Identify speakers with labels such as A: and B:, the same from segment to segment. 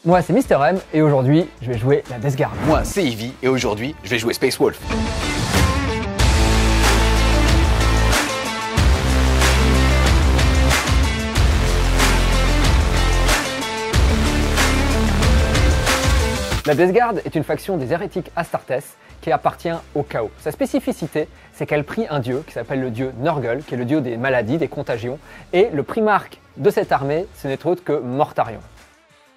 A: Moi c'est Mister M et aujourd'hui je vais jouer la Death Guard.
B: Moi c'est Ivy et aujourd'hui je vais jouer Space Wolf.
A: La Death Guard est une faction des hérétiques Astartes qui appartient au chaos. Sa spécificité, c'est qu'elle prie un dieu qui s'appelle le dieu Nurgle, qui est le dieu des maladies, des contagions, et le primarque de cette armée, ce n'est autre que Mortarion.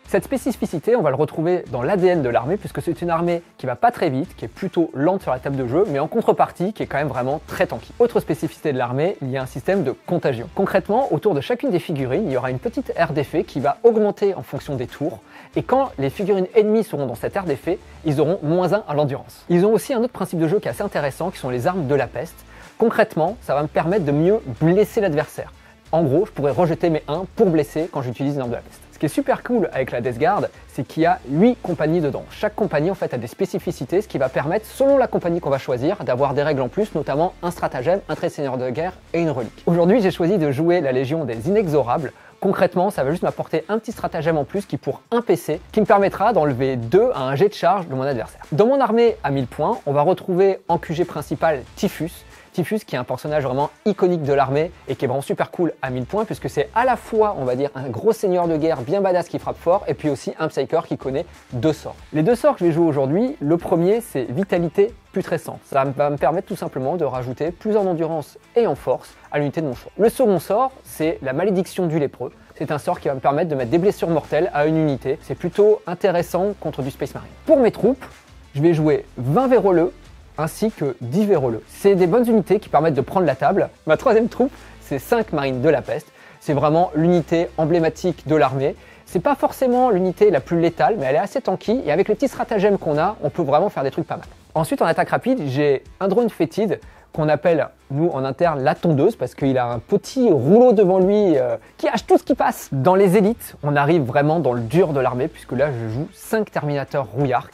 A: Cette spécificité, on va le retrouver dans l'ADN de l'armée, puisque c'est une armée qui va pas très vite, qui est plutôt lente sur la table de jeu, mais en contrepartie, qui est quand même vraiment très tanky. Autre spécificité de l'armée, il y a un système de contagion. Concrètement, autour de chacune des figurines, il y aura une petite aire d'effet qui va augmenter en fonction des tours, et quand les figurines ennemies seront dans cette aire d'effet, ils auront -1 à l'endurance. Ils ont aussi un autre principe de jeu qui est assez intéressant, qui sont les armes de la peste. Concrètement, ça va me permettre de mieux blesser l'adversaire. En gros, je pourrais rejeter mes 1 pour blesser quand j'utilise une arme de la peste. Ce qui est super cool avec la Death Guard, c'est qu'il y a 8 compagnies dedans. Chaque compagnie en fait a des spécificités, ce qui va permettre, selon la compagnie qu'on va choisir, d'avoir des règles en plus, notamment un stratagème, un trait de seigneur de guerre et une relique. Aujourd'hui, j'ai choisi de jouer la Légion des Inexorables. Concrètement, ça va juste m'apporter un petit stratagème en plus qui, pour un PC, qui me permettra d'enlever 2 à un jet de charge de mon adversaire. Dans mon armée à 1000 points, on va retrouver en QG principal Typhus. Typhus qui est un personnage vraiment iconique de l'armée et qui est vraiment super cool à 1000 points puisque c'est à la fois, on va dire, un gros seigneur de guerre bien badass qui frappe fort et puis aussi un Psyker qui connaît 2 sorts. Les 2 sorts que je vais jouer aujourd'hui, le premier c'est Vitalité Putrescente. Ça va me permettre tout simplement de rajouter plus en endurance et en force à l'unité de mon choix. Le second sort, c'est la Malédiction du Lépreux. C'est un sort qui va me permettre de mettre des blessures mortelles à une unité. C'est plutôt intéressant contre du Space Marine. Pour mes troupes, je vais jouer 20 véroleux ainsi que 10 véroleux. C'est des bonnes unités qui permettent de prendre la table. Ma troisième troupe, c'est 5 marines de la peste. C'est vraiment l'unité emblématique de l'armée. C'est pas forcément l'unité la plus létale, mais elle est assez tanky et avec les petits stratagèmes qu'on a, on peut vraiment faire des trucs pas mal. Ensuite, en attaque rapide, j'ai un drone fétide qu'on appelle, nous en interne, la tondeuse, parce qu'il a un petit rouleau devant lui qui hache tout ce qui passe. Dans les élites, on arrive vraiment dans le dur de l'armée, puisque là, je joue 5 terminateurs rouillards.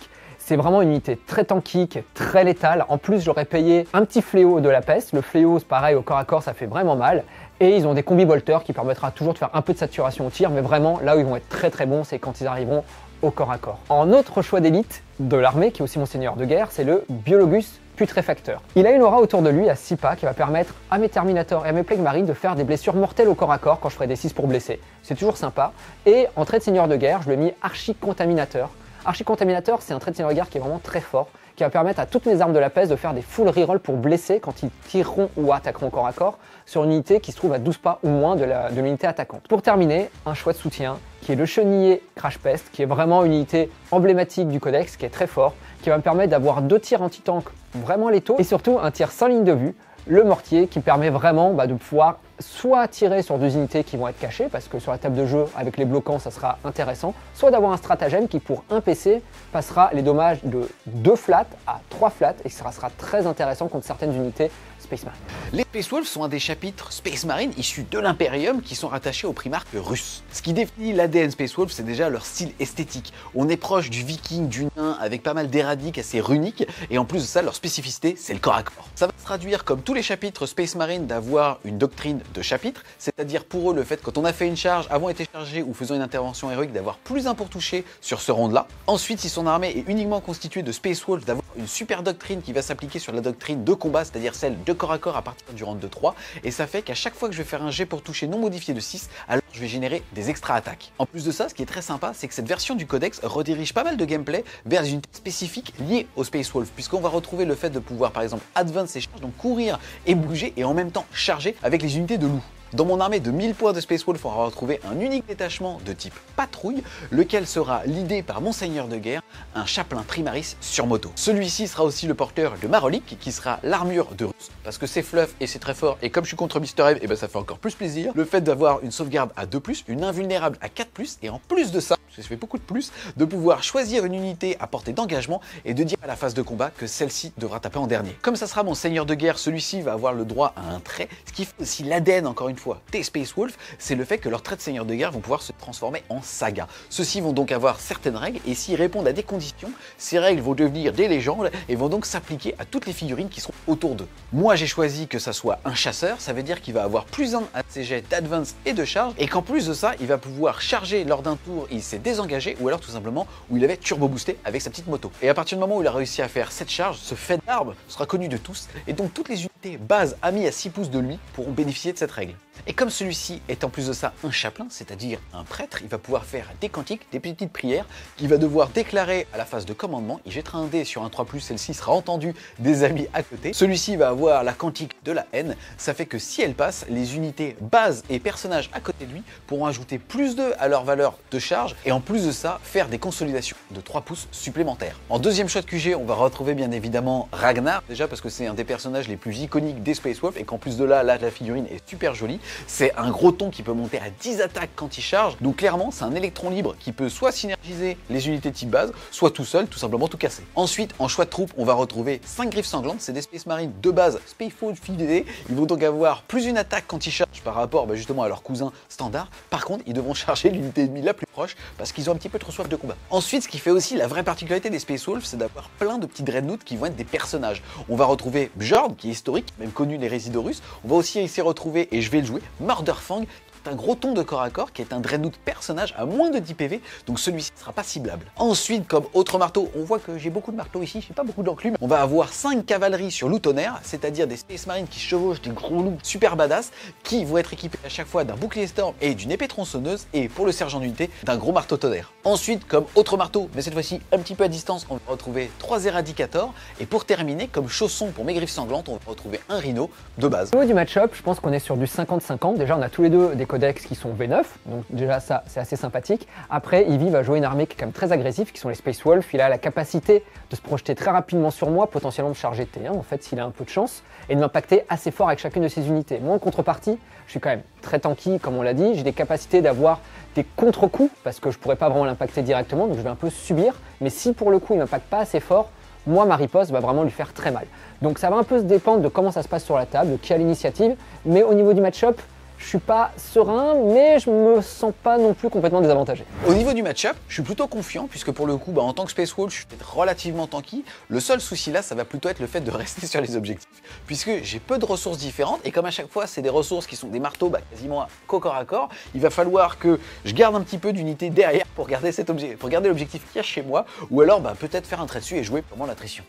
A: C'est vraiment une unité très tanky, qui est très létale. En plus, j'aurais payé un petit fléau de la peste. Le fléau, c'est pareil, au corps à corps, ça fait vraiment mal. Et ils ont des combi-bolters qui permettra toujours de faire un peu de saturation au tir, mais vraiment, là où ils vont être très très bons, c'est quand ils arriveront au corps à corps. En autre choix d'élite de l'armée, qui est aussi mon seigneur de guerre, c'est le Biologus Putréfacteur. Il a une aura autour de lui à 6 pas qui va permettre à mes Terminators et à mes Plague Marines de faire des blessures mortelles au corps à corps quand je ferai des 6 pour blesser. C'est toujours sympa. Et en trait de seigneur de guerre, je lui ai mis Archi-Contaminateur. Archi-Contaminateur, c'est un trait de seigneur de guerre qui est vraiment très fort, qui va permettre à toutes mes armes de la peste de faire des full reroll pour blesser quand ils tireront ou attaqueront corps à corps sur une unité qui se trouve à 12 pas ou moins de l'unité attaquante. Pour terminer, un choix de soutien qui est le Chenillé Crash Pest, qui est vraiment une unité emblématique du codex, qui est très fort, qui va me permettre d'avoir 2 tirs anti-tank vraiment létaux et surtout un tir sans ligne de vue, le Mortier, qui permet vraiment de pouvoir soit tirer sur 2 unités qui vont être cachées, parce que sur la table de jeu, avec les bloquants, ça sera intéressant, soit d'avoir un stratagème qui, pour un PC, passera les dommages de 2 flats à 3 flats, et ça sera très intéressant contre certaines unités Space Marine.
B: Les Space Wolves sont un des chapitres Space Marine issus de l'Imperium qui sont rattachés au primarque russe. Ce qui définit l'ADN Space Wolves, c'est déjà leur style esthétique. On est proche du viking, du nain, avec pas mal d'héraldiques assez runiques, et en plus de ça, leur spécificité, c'est le corps à corps. Ça va se traduire, comme tous les chapitres Space Marine, d'avoir une doctrine de chapitre, c'est-à-dire pour eux le fait quand on a fait une charge, avant été chargé ou faisant une intervention héroïque, d'avoir plus 1 pour toucher sur ce round-là. Ensuite, si son armée est uniquement constituée de Space Wolves, d'avoir une super doctrine qui va s'appliquer sur la doctrine de combat, c'est-à-dire celle de corps à corps à partir du round de 3, et ça fait qu'à chaque fois que je vais faire un jet pour toucher non modifié de 6, alors je vais générer des extra attaques. En plus de ça, ce qui est très sympa, c'est que cette version du codex redirige pas mal de gameplay vers des unités spécifiques liées au Space Wolf, puisqu'on va retrouver le fait de pouvoir par exemple advance ses charges, donc courir et bouger et en même temps charger avec les unités de loup. Dans mon armée de 1000 points de Space Wolf, on va retrouver un unique détachement de type patrouille, lequel sera leadé par mon seigneur de guerre, un chapelain primaris sur moto. Celui-ci sera aussi le porteur de ma relique, qui sera l'armure de Russe, parce que c'est fluff et c'est très fort, et comme je suis contre Mister M, et ben ça fait encore plus plaisir. Le fait d'avoir une sauvegarde à 2+, une invulnérable à 4+, et en plus de ça, parce que ça fait beaucoup de plus, de pouvoir choisir une unité à portée d'engagement et de dire à la phase de combat que celle-ci devra taper en dernier. Comme ça sera mon seigneur de guerre, celui-ci va avoir le droit à un trait, ce qui fait aussi l'ADN, encore une fois, des Space Wolf, c'est le fait que leurs traits de seigneur de guerre vont pouvoir se transformer en saga. Ceux-ci vont donc avoir certaines règles et s'ils répondent à des conditions, ces règles vont devenir des légendes et vont donc s'appliquer à toutes les figurines qui seront autour d'eux. Moi j'ai choisi que ça soit un chasseur, ça veut dire qu'il va avoir +1 à ses jets d'advance et de charge et qu'en plus de ça, il va pouvoir charger lors d'un tour, il sait désengagé ou alors tout simplement où il avait turbo boosté avec sa petite moto. Et à partir du moment où il a réussi à faire cette charge, ce fait d'arbre sera connu de tous et donc toutes les unités bases amies à 6 pouces de lui pourront bénéficier de cette règle. Et comme celui-ci est en plus de ça un chapelain, c'est-à-dire un prêtre, il va pouvoir faire des cantiques, des petites prières qu'il va devoir déclarer à la phase de commandement. Il jettera un dé sur un 3+, celle-ci sera entendue des amis à côté. Celui-ci va avoir la cantique de la haine, ça fait que si elle passe, les unités bases et personnages à côté de lui pourront ajouter plus 2 à leur valeur de charge et en plus de ça, faire des consolidations de 3 pouces supplémentaires. En deuxième shot QG, on va retrouver bien évidemment Ragnar, déjà parce que c'est un des personnages les plus iconiques des Space Wolf et qu'en plus de là, la figurine est super jolie. C'est un gros ton qui peut monter à 10 attaques quand il charge, donc clairement c'est un électron libre qui peut soit synergiser les unités type base, soit tout seul, tout simplement tout casser. Ensuite, en choix de troupe, on va retrouver 5 griffes sanglantes, c'est des Space Marines de base Space Wolf fidélés. Ils vont donc avoir plus une attaque quand ils chargent par rapport justement à leur cousin standard. Par contre, ils devront charger l'unité ennemie la plus proche parce qu'ils ont un petit peu trop soif de combat. Ensuite, ce qui fait aussi la vraie particularité des Space Wolf, c'est d'avoir plein de petits dreadnoughts qui vont être des personnages. On va retrouver Bjorn, qui est historique, même connu des résidus russes. On va aussi essayer de retrouver, et je vais le jouer, Murderfang, un gros ton de corps à corps qui est un dreadnought personnage à moins de 10 PV, donc celui-ci ne sera pas ciblable. Ensuite, comme autre marteau, on voit que j'ai beaucoup de marteaux ici, j'ai pas beaucoup d'enclumes. On va avoir 5 cavaleries sur loup tonnerre, c'est-à-dire des Space Marines qui chevauchent des gros loups super badass, qui vont être équipés à chaque fois d'un bouclier storm et d'une épée tronçonneuse, et pour le sergent d'unité, d'un gros marteau tonnerre. Ensuite, comme autre marteau, mais cette fois-ci un petit peu à distance, on va retrouver 3 Eradicators, et pour terminer, comme chausson pour mes griffes sanglantes, on va retrouver un Rhino de base.
A: Au niveau du match-up, je pense qu'on est sur du 50-50. Déjà, on a tous les deux des codex qui sont V9, donc déjà ça c'est assez sympathique. Après, Eevee va jouer une armée qui est quand même très agressive, qui sont les Space Wolf. Il a la capacité de se projeter très rapidement sur moi, potentiellement me charger T1 en fait s'il a un peu de chance, et de m'impacter assez fort avec chacune de ses unités. Moi en contrepartie, je suis quand même très tanky comme on l'a dit, j'ai des capacités d'avoir des contre-coups, parce que je pourrais pas vraiment l'impacter directement, donc je vais un peu subir, mais si pour le coup il m'impacte pas assez fort, moi ma riposte va vraiment lui faire très mal. Donc ça va un peu se dépendre de comment ça se passe sur la table, de qui a l'initiative, mais au niveau du match-up, je suis pas serein, mais je me sens pas non plus complètement désavantagé.
B: Au niveau du match-up, je suis plutôt confiant, puisque pour le coup, en tant que Space Wolf, je suis peut-être relativement tanky. Le seul souci là, ça va plutôt être le fait de rester sur les objectifs, puisque j'ai peu de ressources différentes, et comme à chaque fois, c'est des ressources qui sont des marteaux quasiment qu'au corps à corps, il va falloir que je garde un petit peu d'unité derrière pour garder l'objectif qu'il y a chez moi, ou alors peut-être faire un trait dessus et jouer pendant l'attrition.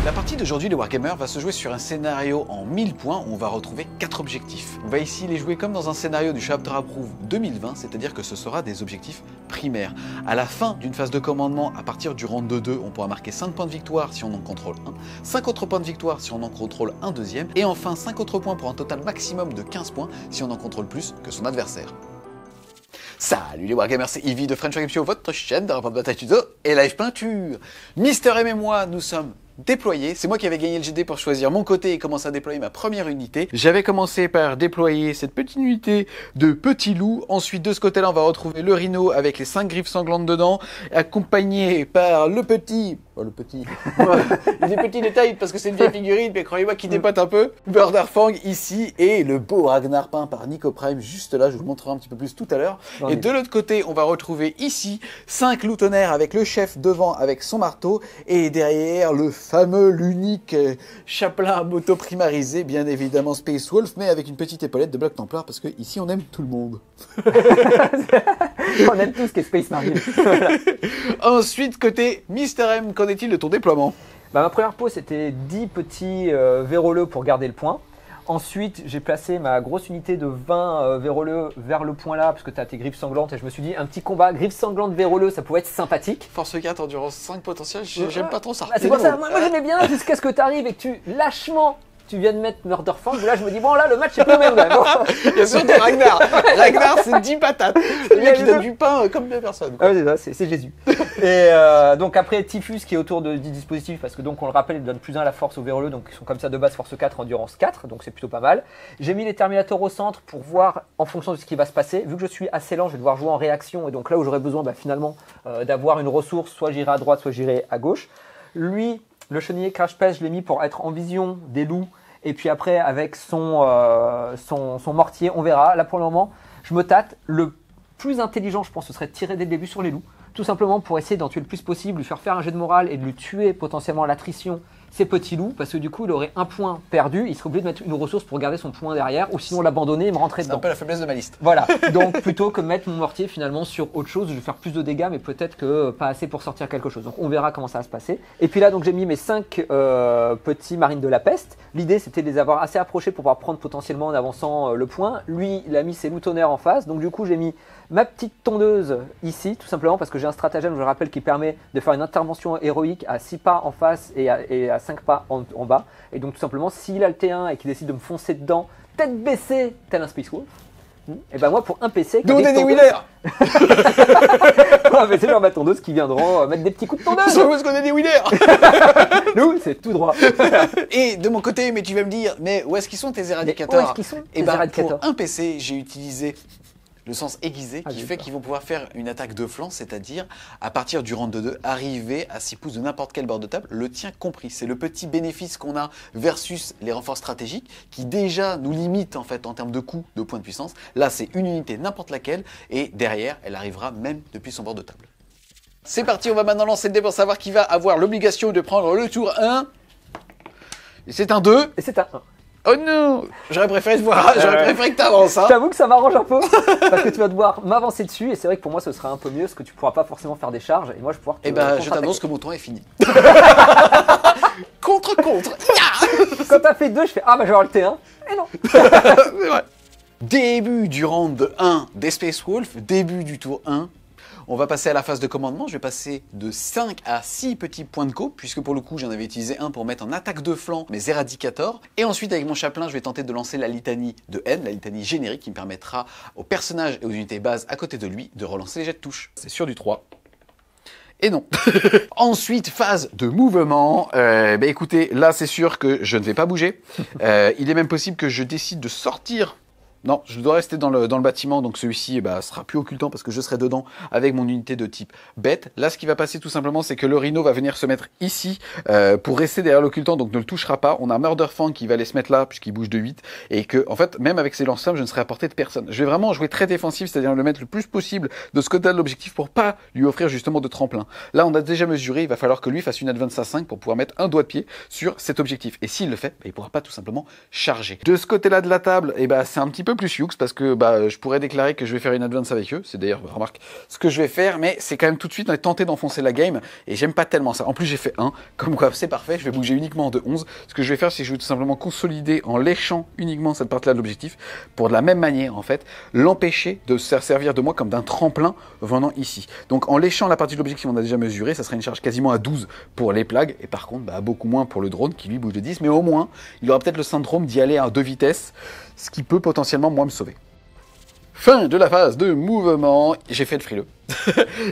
B: La partie d'aujourd'hui de Warhammer va se jouer sur un scénario en 1000 points où on va retrouver 4 objectifs. On va ici les jouer comme dans un scénario du Chapter Approve 2020, c'est-à-dire que ce sera des objectifs primaires. À la fin d'une phase de commandement, à partir du round de 2, on pourra marquer 5 points de victoire si on en contrôle un, 5 autres points de victoire si on en contrôle un deuxième, et enfin 5 autres points pour un total maximum de 15 points si on en contrôle plus que son adversaire. Salut les Wargamers, c'est Eevee de French Wargame Show, votre chaîne de rapport de bataille tuto et live peinture. Mister M et moi, nous sommes déployés. C'est moi qui avais gagné le GD pour choisir mon côté et commencer à déployer ma première unité. J'avais commencé par déployer cette petite unité de petits loups. Ensuite, de ce côté-là, on va retrouver le Rhino avec les 5 griffes sanglantes dedans, accompagné par le petit... il y a des petits détails parce que c'est une vieille figurine, mais croyez-moi qu'il dépote un peu. Murderfang ici et le beau Ragnar peint par Nico Prime juste là, je vous le montrerai un petit peu plus tout à l'heure. Et de l'autre côté, on va retrouver ici 5 loups tonnerres avec le chef devant avec son marteau et derrière le fameux, l'unique chapelain moto primarisé, bien évidemment Space Wolf, mais avec une petite épaulette de Black Templar parce que ici on aime tout le monde.
A: On aime tout ce qui est Space Marine. Voilà.
B: Ensuite, côté Mister M, qu'en est-il de ton déploiement?
C: Ma première pause, c'était 10 petits véroleux pour garder le point. Ensuite, j'ai placé ma grosse unité de 20 véroleux vers le point là, parce que tu as tes griffes sanglantes, et je me suis dit, un petit combat griffes sanglantes véroleux, ça pouvait être sympathique.
B: Force 4, endurance 5 potentiel, j'aime pas trop ça.
C: C'est pour ça, moi j'aimais bien, jusqu'à ce que tu arrives et que tu, lâchement, tu viens de mettre Murderfang, là je me dis, bon là, le match c'est plus le même. Bon.
B: Il y a surtout Ragnar. Ragnar, c'est 10 patates. Le mec, il donne du pain comme bien personne.
C: Ah, c'est ça, c'est Jésus. Et donc après, Typhus qui est autour du dispositif, parce que donc on le rappelle, il donne plus 1 à la force aux véroleux, donc ils sont comme ça de base, force 4, endurance 4, donc c'est plutôt pas mal. J'ai mis les Terminators au centre pour voir en fonction de ce qui va se passer. Vu que je suis assez lent, je vais devoir jouer en réaction, et donc là où j'aurais besoin finalement d'avoir une ressource, soit j'irai à droite, soit j'irai à gauche. Lui, le chenillé Crash Pest, je l'ai mis pour être en vision des loups. Et puis après, avec son mortier, on verra. Là, pour le moment, je me tâte. Le plus intelligent, je pense, ce serait de tirer dès le début sur les loups. Tout simplement pour essayer d'en tuer le plus possible, lui faire un jet de morale et de lui tuer potentiellement à l'attrition ces petits loups, parce que du coup il aurait un point perdu, il serait obligé de mettre une ressource pour garder son point derrière, ou sinon l'abandonner et me rentrer
B: C'est un
C: dedans.
B: peu la faiblesse de ma liste.
C: Voilà, donc plutôt que mettre mon mortier finalement sur autre chose, je vais faire plus de dégâts, mais peut-être que pas assez pour sortir quelque chose. Donc on verra comment ça va se passer. Et puis là, donc j'ai mis mes 5 petits marines de la peste. L'idée c'était de les avoir assez approchés pour pouvoir prendre potentiellement en avançant le point. Lui, il a mis ses loups tonnerres en face, donc du coup j'ai mis ma petite tondeuse ici, tout simplement parce que j'ai un stratagème, je le rappelle, qui permet de faire une intervention héroïque à 6 pas en face et à 5 pas en bas. Et donc tout simplement, s'il a le T1 et qu'il décide de me foncer dedans, tête baissée, tel un Space Wolf, et ben moi pour un PC...
B: Nous on est des winners.
C: Pour un PC, genre ma tondeuse qui viendront mettre des petits coups de tondeuse.
B: C'est parce qu'on est des winners.
C: Nous, c'est tout droit.
B: Et de mon côté, mais tu vas me dire, mais où est-ce qu'ils sont tes
C: Mais où
B: éradicateurs?
C: est-ce qu'ils sont,
B: Et
C: tes
B: ben
C: éradicateurs
B: pour un PC, j'ai utilisé le sens aiguisé qui
C: j'ai
B: fait
C: peur.
B: qu'ils vont pouvoir faire une attaque de flanc, c'est-à-dire à partir du round de 2, arriver à 6 pouces de n'importe quel bord de table, le tien compris. C'est le petit bénéfice qu'on a versus les renforts stratégiques qui déjà nous limitent en fait en termes de coût de points de puissance. Là, c'est une unité n'importe laquelle et derrière, elle arrivera même depuis son bord de table. C'est parti, on va maintenant lancer le dé pour savoir qui va avoir l'obligation de prendre le tour 1. Et c'est un 2.
C: Et c'est un 1.
B: Oh non! J'aurais préféré te voir, j'aurais préféré que t'avances,
C: Je
B: hein.
C: t'avoue que ça m'arrange un peu, parce que tu vas devoir m'avancer dessus, et c'est vrai que pour moi ce sera un peu mieux, parce que tu pourras pas forcément faire des charges, et moi je vais pouvoir te
B: Eh ben, je
C: contre-attaquer.
B: t'annonce que mon tour est fini. Contre.
C: Quand t'as fait 2, je fais ah bah je vais avoir le T1, et non.
B: C'est vrai. Début du round 1 des Space Wolf, début du tour 1. On va passer à la phase de commandement. Je vais passer de 5 à 6 petits points de co, puisque pour le coup, j'en avais utilisé un pour mettre en attaque de flanc mes éradicators. Et ensuite, avec mon chaplain, je vais tenter de lancer la litanie de N, la litanie générique, qui me permettra aux personnages et aux unités bases à côté de lui de relancer les jets de touche. C'est sur du 3. Et non. Ensuite, phase de mouvement. Écoutez, là, c'est sûr que je ne vais pas bouger. Il est même possible que je décide de sortir. Non, je dois rester dans le bâtiment, donc celui-ci sera plus occultant parce que je serai dedans avec mon unité de type bête. Là, ce qui va passer tout simplement, c'est que le rhino va venir se mettre ici pour rester derrière l'occultant, donc ne le touchera pas. On a Murderfang qui va aller se mettre là puisqu'il bouge de 8 et que, en fait, même avec ses lance-flammes, je ne serai à portée de personne. Je vais vraiment jouer très défensif, c'est-à-dire le mettre le plus possible de ce côté de l'objectif pour pas lui offrir justement de tremplin. Là, on a déjà mesuré, il va falloir que lui fasse une advance à 5 pour pouvoir mettre un doigt de pied sur cet objectif. Et s'il le fait, il pourra pas tout simplement charger. De ce côté-là de la table, c'est un petit peu plus sioux parce que je pourrais déclarer que je vais faire une advance avec eux. C'est d'ailleurs, remarque, ce que je vais faire, mais c'est quand même tout de suite tenter d'enfoncer la game et j'aime pas tellement ça. En plus, j'ai fait 1, comme quoi c'est parfait, je vais bouger uniquement de 11. Ce que je vais faire, c'est que je vais tout simplement consolider en léchant uniquement cette partie-là de l'objectif pour de la même manière, en fait, l'empêcher de se servir de moi comme d'un tremplin venant ici. Donc en léchant la partie de l'objectif qu'on a déjà mesuré, ça serait une charge quasiment à 12 pour les plagues et par contre, beaucoup moins pour le drone qui lui bouge de 10, mais au moins, il aura peut-être le syndrome d'y aller à 2 vitesses, ce qui peut potentiellement moi me sauver. Fin de la phase de mouvement. J'ai fait le frileux.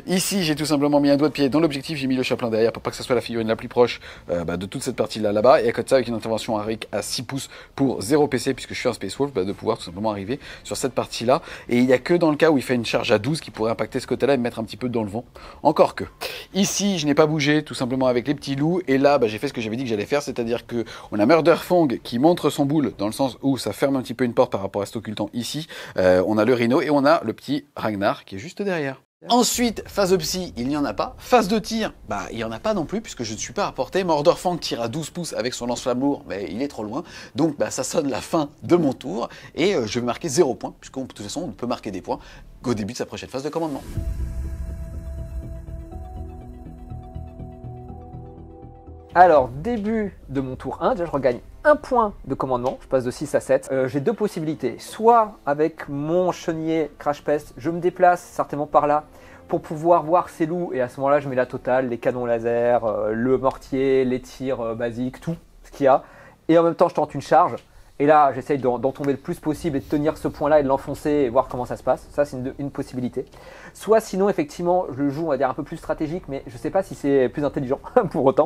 B: Ici, j'ai tout simplement mis un doigt de pied dans l'objectif. J'ai mis le chaplain derrière pour pas que ce soit la figurine la plus proche de toute cette partie-là là-bas. Et à côté de ça, avec une intervention à 6 pouces pour 0 PC, puisque je suis un Space Wolf, de pouvoir tout simplement arriver sur cette partie-là. Et il n'y a que dans le cas où il fait une charge à 12 qui pourrait impacter ce côté-là et me mettre un petit peu dans le vent. Encore que. Ici, je n'ai pas bougé, tout simplement avec les petits loups. Et là, j'ai fait ce que j'avais dit que j'allais faire, c'est-à-dire que on a Murderfang qui montre son boule, dans le sens où ça ferme un petit peu une porte par rapport à cet occultant ici. On a le Rhino et on a le petit Ragnar qui est juste derrière. Ensuite, phase de psy, il n'y en a pas. Phase de tir, il n'y en a pas non plus, puisque je ne suis pas à portée. Murderfang tire à 12 pouces avec son lance-flamme lourd, mais il est trop loin. Donc, ça sonne la fin de mon tour. Et je vais marquer 0 points, puisque de toute façon, on ne peut marquer des points qu'au début de sa prochaine phase de commandement.
C: Alors, début de mon tour 1, déjà je regagne un point de commandement, je passe de 6 à 7. J'ai deux possibilités, soit avec mon chenillet Crash Pest, je me déplace certainement par là pour pouvoir voir ces loups et à ce moment-là je mets la totale, les canons laser, le mortier, les tirs basiques, tout ce qu'il y a. Et en même temps je tente une charge. Et là, j'essaye d'en tomber le plus possible et de tenir ce point-là et de l'enfoncer et voir comment ça se passe. Ça, c'est une possibilité. Soit sinon, effectivement, je joue, on va dire, un peu plus stratégique, mais je ne sais pas si c'est plus intelligent pour autant.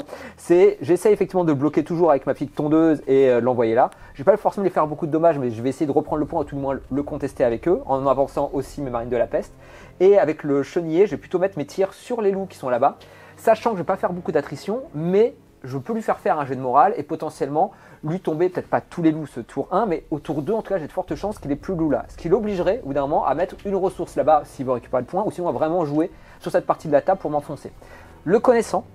C: J'essaye effectivement de le bloquer toujours avec ma petite tondeuse et l'envoyer là. Je ne vais pas forcément lui faire beaucoup de dommages, mais je vais essayer de reprendre le point ou tout du moins le contester avec eux, en avançant aussi mes marines de la peste. Et avec le chenillet, je vais plutôt mettre mes tirs sur les loups qui sont là-bas, sachant que je ne vais pas faire beaucoup d'attrition, mais je peux lui faire un jet de morale et potentiellement lui tomber, peut-être pas tous les loups ce tour 1, mais au tour 2, en tout cas, j'ai de fortes chances qu'il ait plus loup là. Ce qui l'obligerait, au bout d'un moment, à mettre une ressource là-bas s'il veut récupérer le point, ou sinon à vraiment jouer sur cette partie de la table pour m'enfoncer. Le connaissant,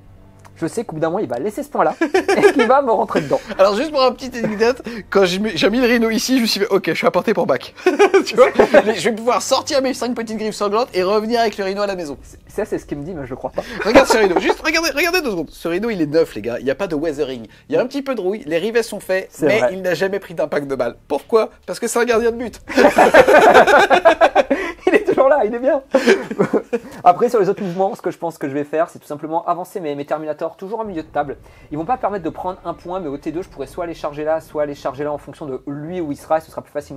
C: je sais qu'au bout d'un moment, il va laisser ce point-là et qu'il va me rentrer dedans.
B: Alors juste pour un petit anecdote, quand j'ai mis le rhino ici, je me suis dit ok, je suis à portée pour bac. Tu vois, je vais pouvoir sortir mes 5 petites griffes sanglantes et revenir avec le rhino à la maison.
C: Ça, c'est ce qu'il me dit, mais je le crois pas.
B: Regarde ce rhino, juste regardez 2 secondes. Ce rhino, il est neuf, les gars. Il n'y a pas de weathering. Il y a un petit peu de rouille, les rivets sont faits, mais
C: vrai.
B: il n'a jamais pris d'impact de balle. Pourquoi? Parce que c'est un gardien de but.
C: Il est toujours là, il est bien. Après, sur les autres mouvements, ce que je pense que je vais faire, c'est tout simplement avancer mes Terminators toujours en milieu de table. Ils vont pas permettre de prendre un point, mais au T2, je pourrais soit aller charger là, soit aller charger là en fonction de lui où il sera. Et ce sera plus facile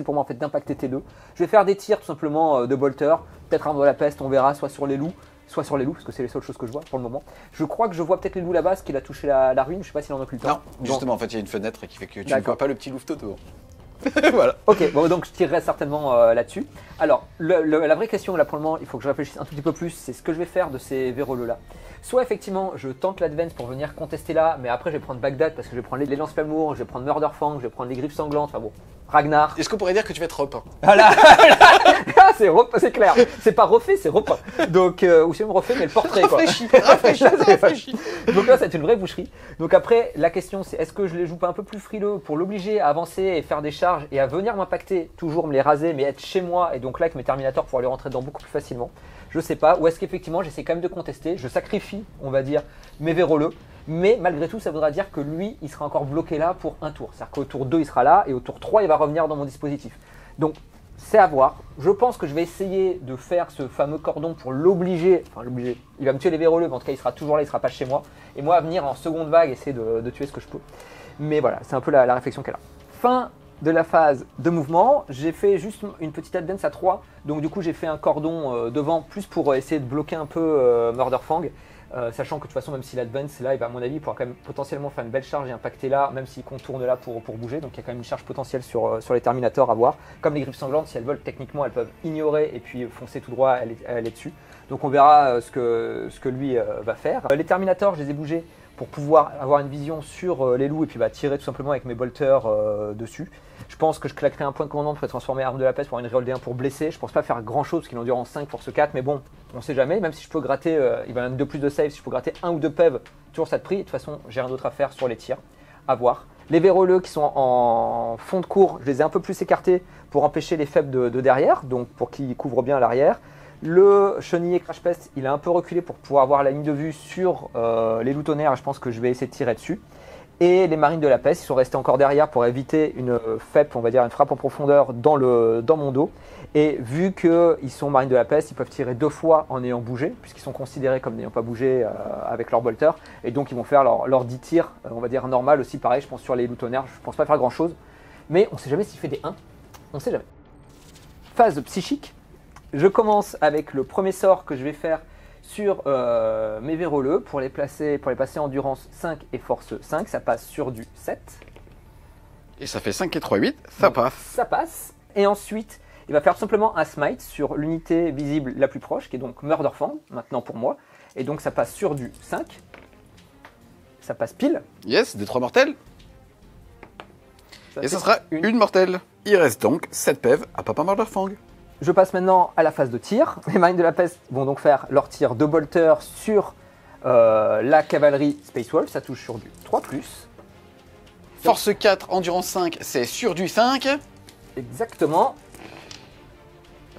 C: pour moi en fait d'impacter T2. Je vais faire des tirs tout simplement de bolter, peut-être un de la peste, on verra, soit sur les loups, parce que c'est les seules choses que je vois pour le moment. Je crois que je vois peut-être les loups là-bas, parce qu'il a touché la ruine, je sais pas s'il en a plus le temps.
B: Non, justement, en fait, il y a une fenêtre qui fait que tu ne
C: D'accord.
B: vois pas le petit louveteau devant. Voilà.
C: Ok, bon donc je tirerai certainement là-dessus. Alors, la vraie question là pour le moment, il faut que je réfléchisse un tout petit peu plus, c'est ce que je vais faire de ces véroleux là. Soit effectivement, je tente l'advance pour venir contester là, mais après je vais prendre Bagdad parce que je vais prendre les lance-flamours, je vais prendre Murderfang, je vais prendre les griffes sanglantes, enfin bon, Ragnar.
B: Est-ce qu'on pourrait dire que tu vas être repeint?
C: Voilà, ah, c'est clair, c'est pas refait, c'est repeint. Donc, ou c'est même refait, mais le portrait quoi.
B: Rafraîchi.
C: Donc là, c'est une vraie boucherie. Donc après, la question c'est est-ce que je les joue pas un peu plus frileux pour l'obliger à avancer et faire des charges et à venir m'impacter, toujours me les raser, mais être chez moi et donc là avec mes Terminators pouvoir lui rentrer dedans beaucoup plus facilement. Je sais pas. Ou est-ce qu'effectivement j'essaie quand même de contester, je sacrifie, on va dire, mes véroleux, mais malgré tout ça voudra dire que lui, il sera encore bloqué là pour un tour. C'est-à-dire qu'au tour 2, il sera là et au tour 3, il va revenir dans mon dispositif. Donc c'est à voir. Je pense que je vais essayer de faire ce fameux cordon pour l'obliger. Enfin, l'obliger. Il va me tuer les véroleux, mais en tout cas, il sera toujours là, il sera pas chez moi. Et moi, à venir en seconde vague, essayer de tuer ce que je peux. Mais voilà, c'est un peu la réflexion qu'elle a. Fin de la phase de mouvement. J'ai fait juste une petite advance à 3. Donc, du coup, j'ai fait un cordon devant, plus pour essayer de bloquer un peu Murderfang. Sachant que de toute façon, même si l'advance là, il va à mon avis pourra quand même potentiellement faire une belle charge et impacter là, même s'il contourne là pour bouger. Donc il y a quand même une charge potentielle sur les Terminators à voir. Comme les griffes sanglantes, si elles veulent, techniquement, elles peuvent ignorer et puis foncer tout droit, elle est dessus. Donc on verra ce que lui va faire. Les Terminators, je les ai bougés pour pouvoir avoir une vision sur les loups et puis tirer tout simplement avec mes bolters dessus. Je pense que je claquerai un point de commandement pour transformer arme de la peste pour une reroll D1 pour blesser. Je pense pas faire grand chose parce qu'il endure en 5 force 4, mais bon, on sait jamais. Même si je peux gratter, il va même 2 plus de save, si je peux gratter 1 ou 2 PEV, toujours ça de prix. De toute façon, j'ai rien d'autre à faire sur les tirs. À voir. Les véroleux qui sont en fond de cours, je les ai un peu plus écartés pour empêcher les faibles de derrière, donc pour qu'ils couvrent bien l'arrière. Le chenillé Crash Pest, il a un peu reculé pour pouvoir avoir la ligne de vue sur les loups tonnerres. Je pense que je vais essayer de tirer dessus. Et les marines de la peste, ils sont restés encore derrière pour éviter une FEP, on va dire une frappe en profondeur dans mon dos. Et vu qu'ils sont marines de la peste, ils peuvent tirer 2 fois en ayant bougé, puisqu'ils sont considérés comme n'ayant pas bougé avec leur bolter. Et donc ils vont faire leur 10 tirs, on va dire normal aussi, pareil, je pense sur les loups tonnerres. Je pense pas faire grand chose. Mais on sait jamais s'il fait des 1. On sait jamais. Phase psychique. Je commence avec le premier sort que je vais faire sur mes véroleux pour les passer endurance 5 et force 5. Ça passe sur du 7.
B: Et ça fait 5 et 3, 8. Ça passe.
C: Ça passe. Et ensuite, il va faire simplement un smite sur l'unité visible la plus proche, qui est donc Murderfang, maintenant pour moi. Et donc ça passe sur du 5. Ça passe pile.
B: Yes, des 3 mortels. Et ça sera une mortelle. Il reste donc 7 PEV à Papa Murderfang.
C: Je passe maintenant à la phase de tir. Les marines de la peste vont donc faire leur tir de bolter sur la cavalerie Space Wolf. Ça touche sur du 3+.
B: Force 4, endurance 5, c'est sur du 5.
C: Exactement.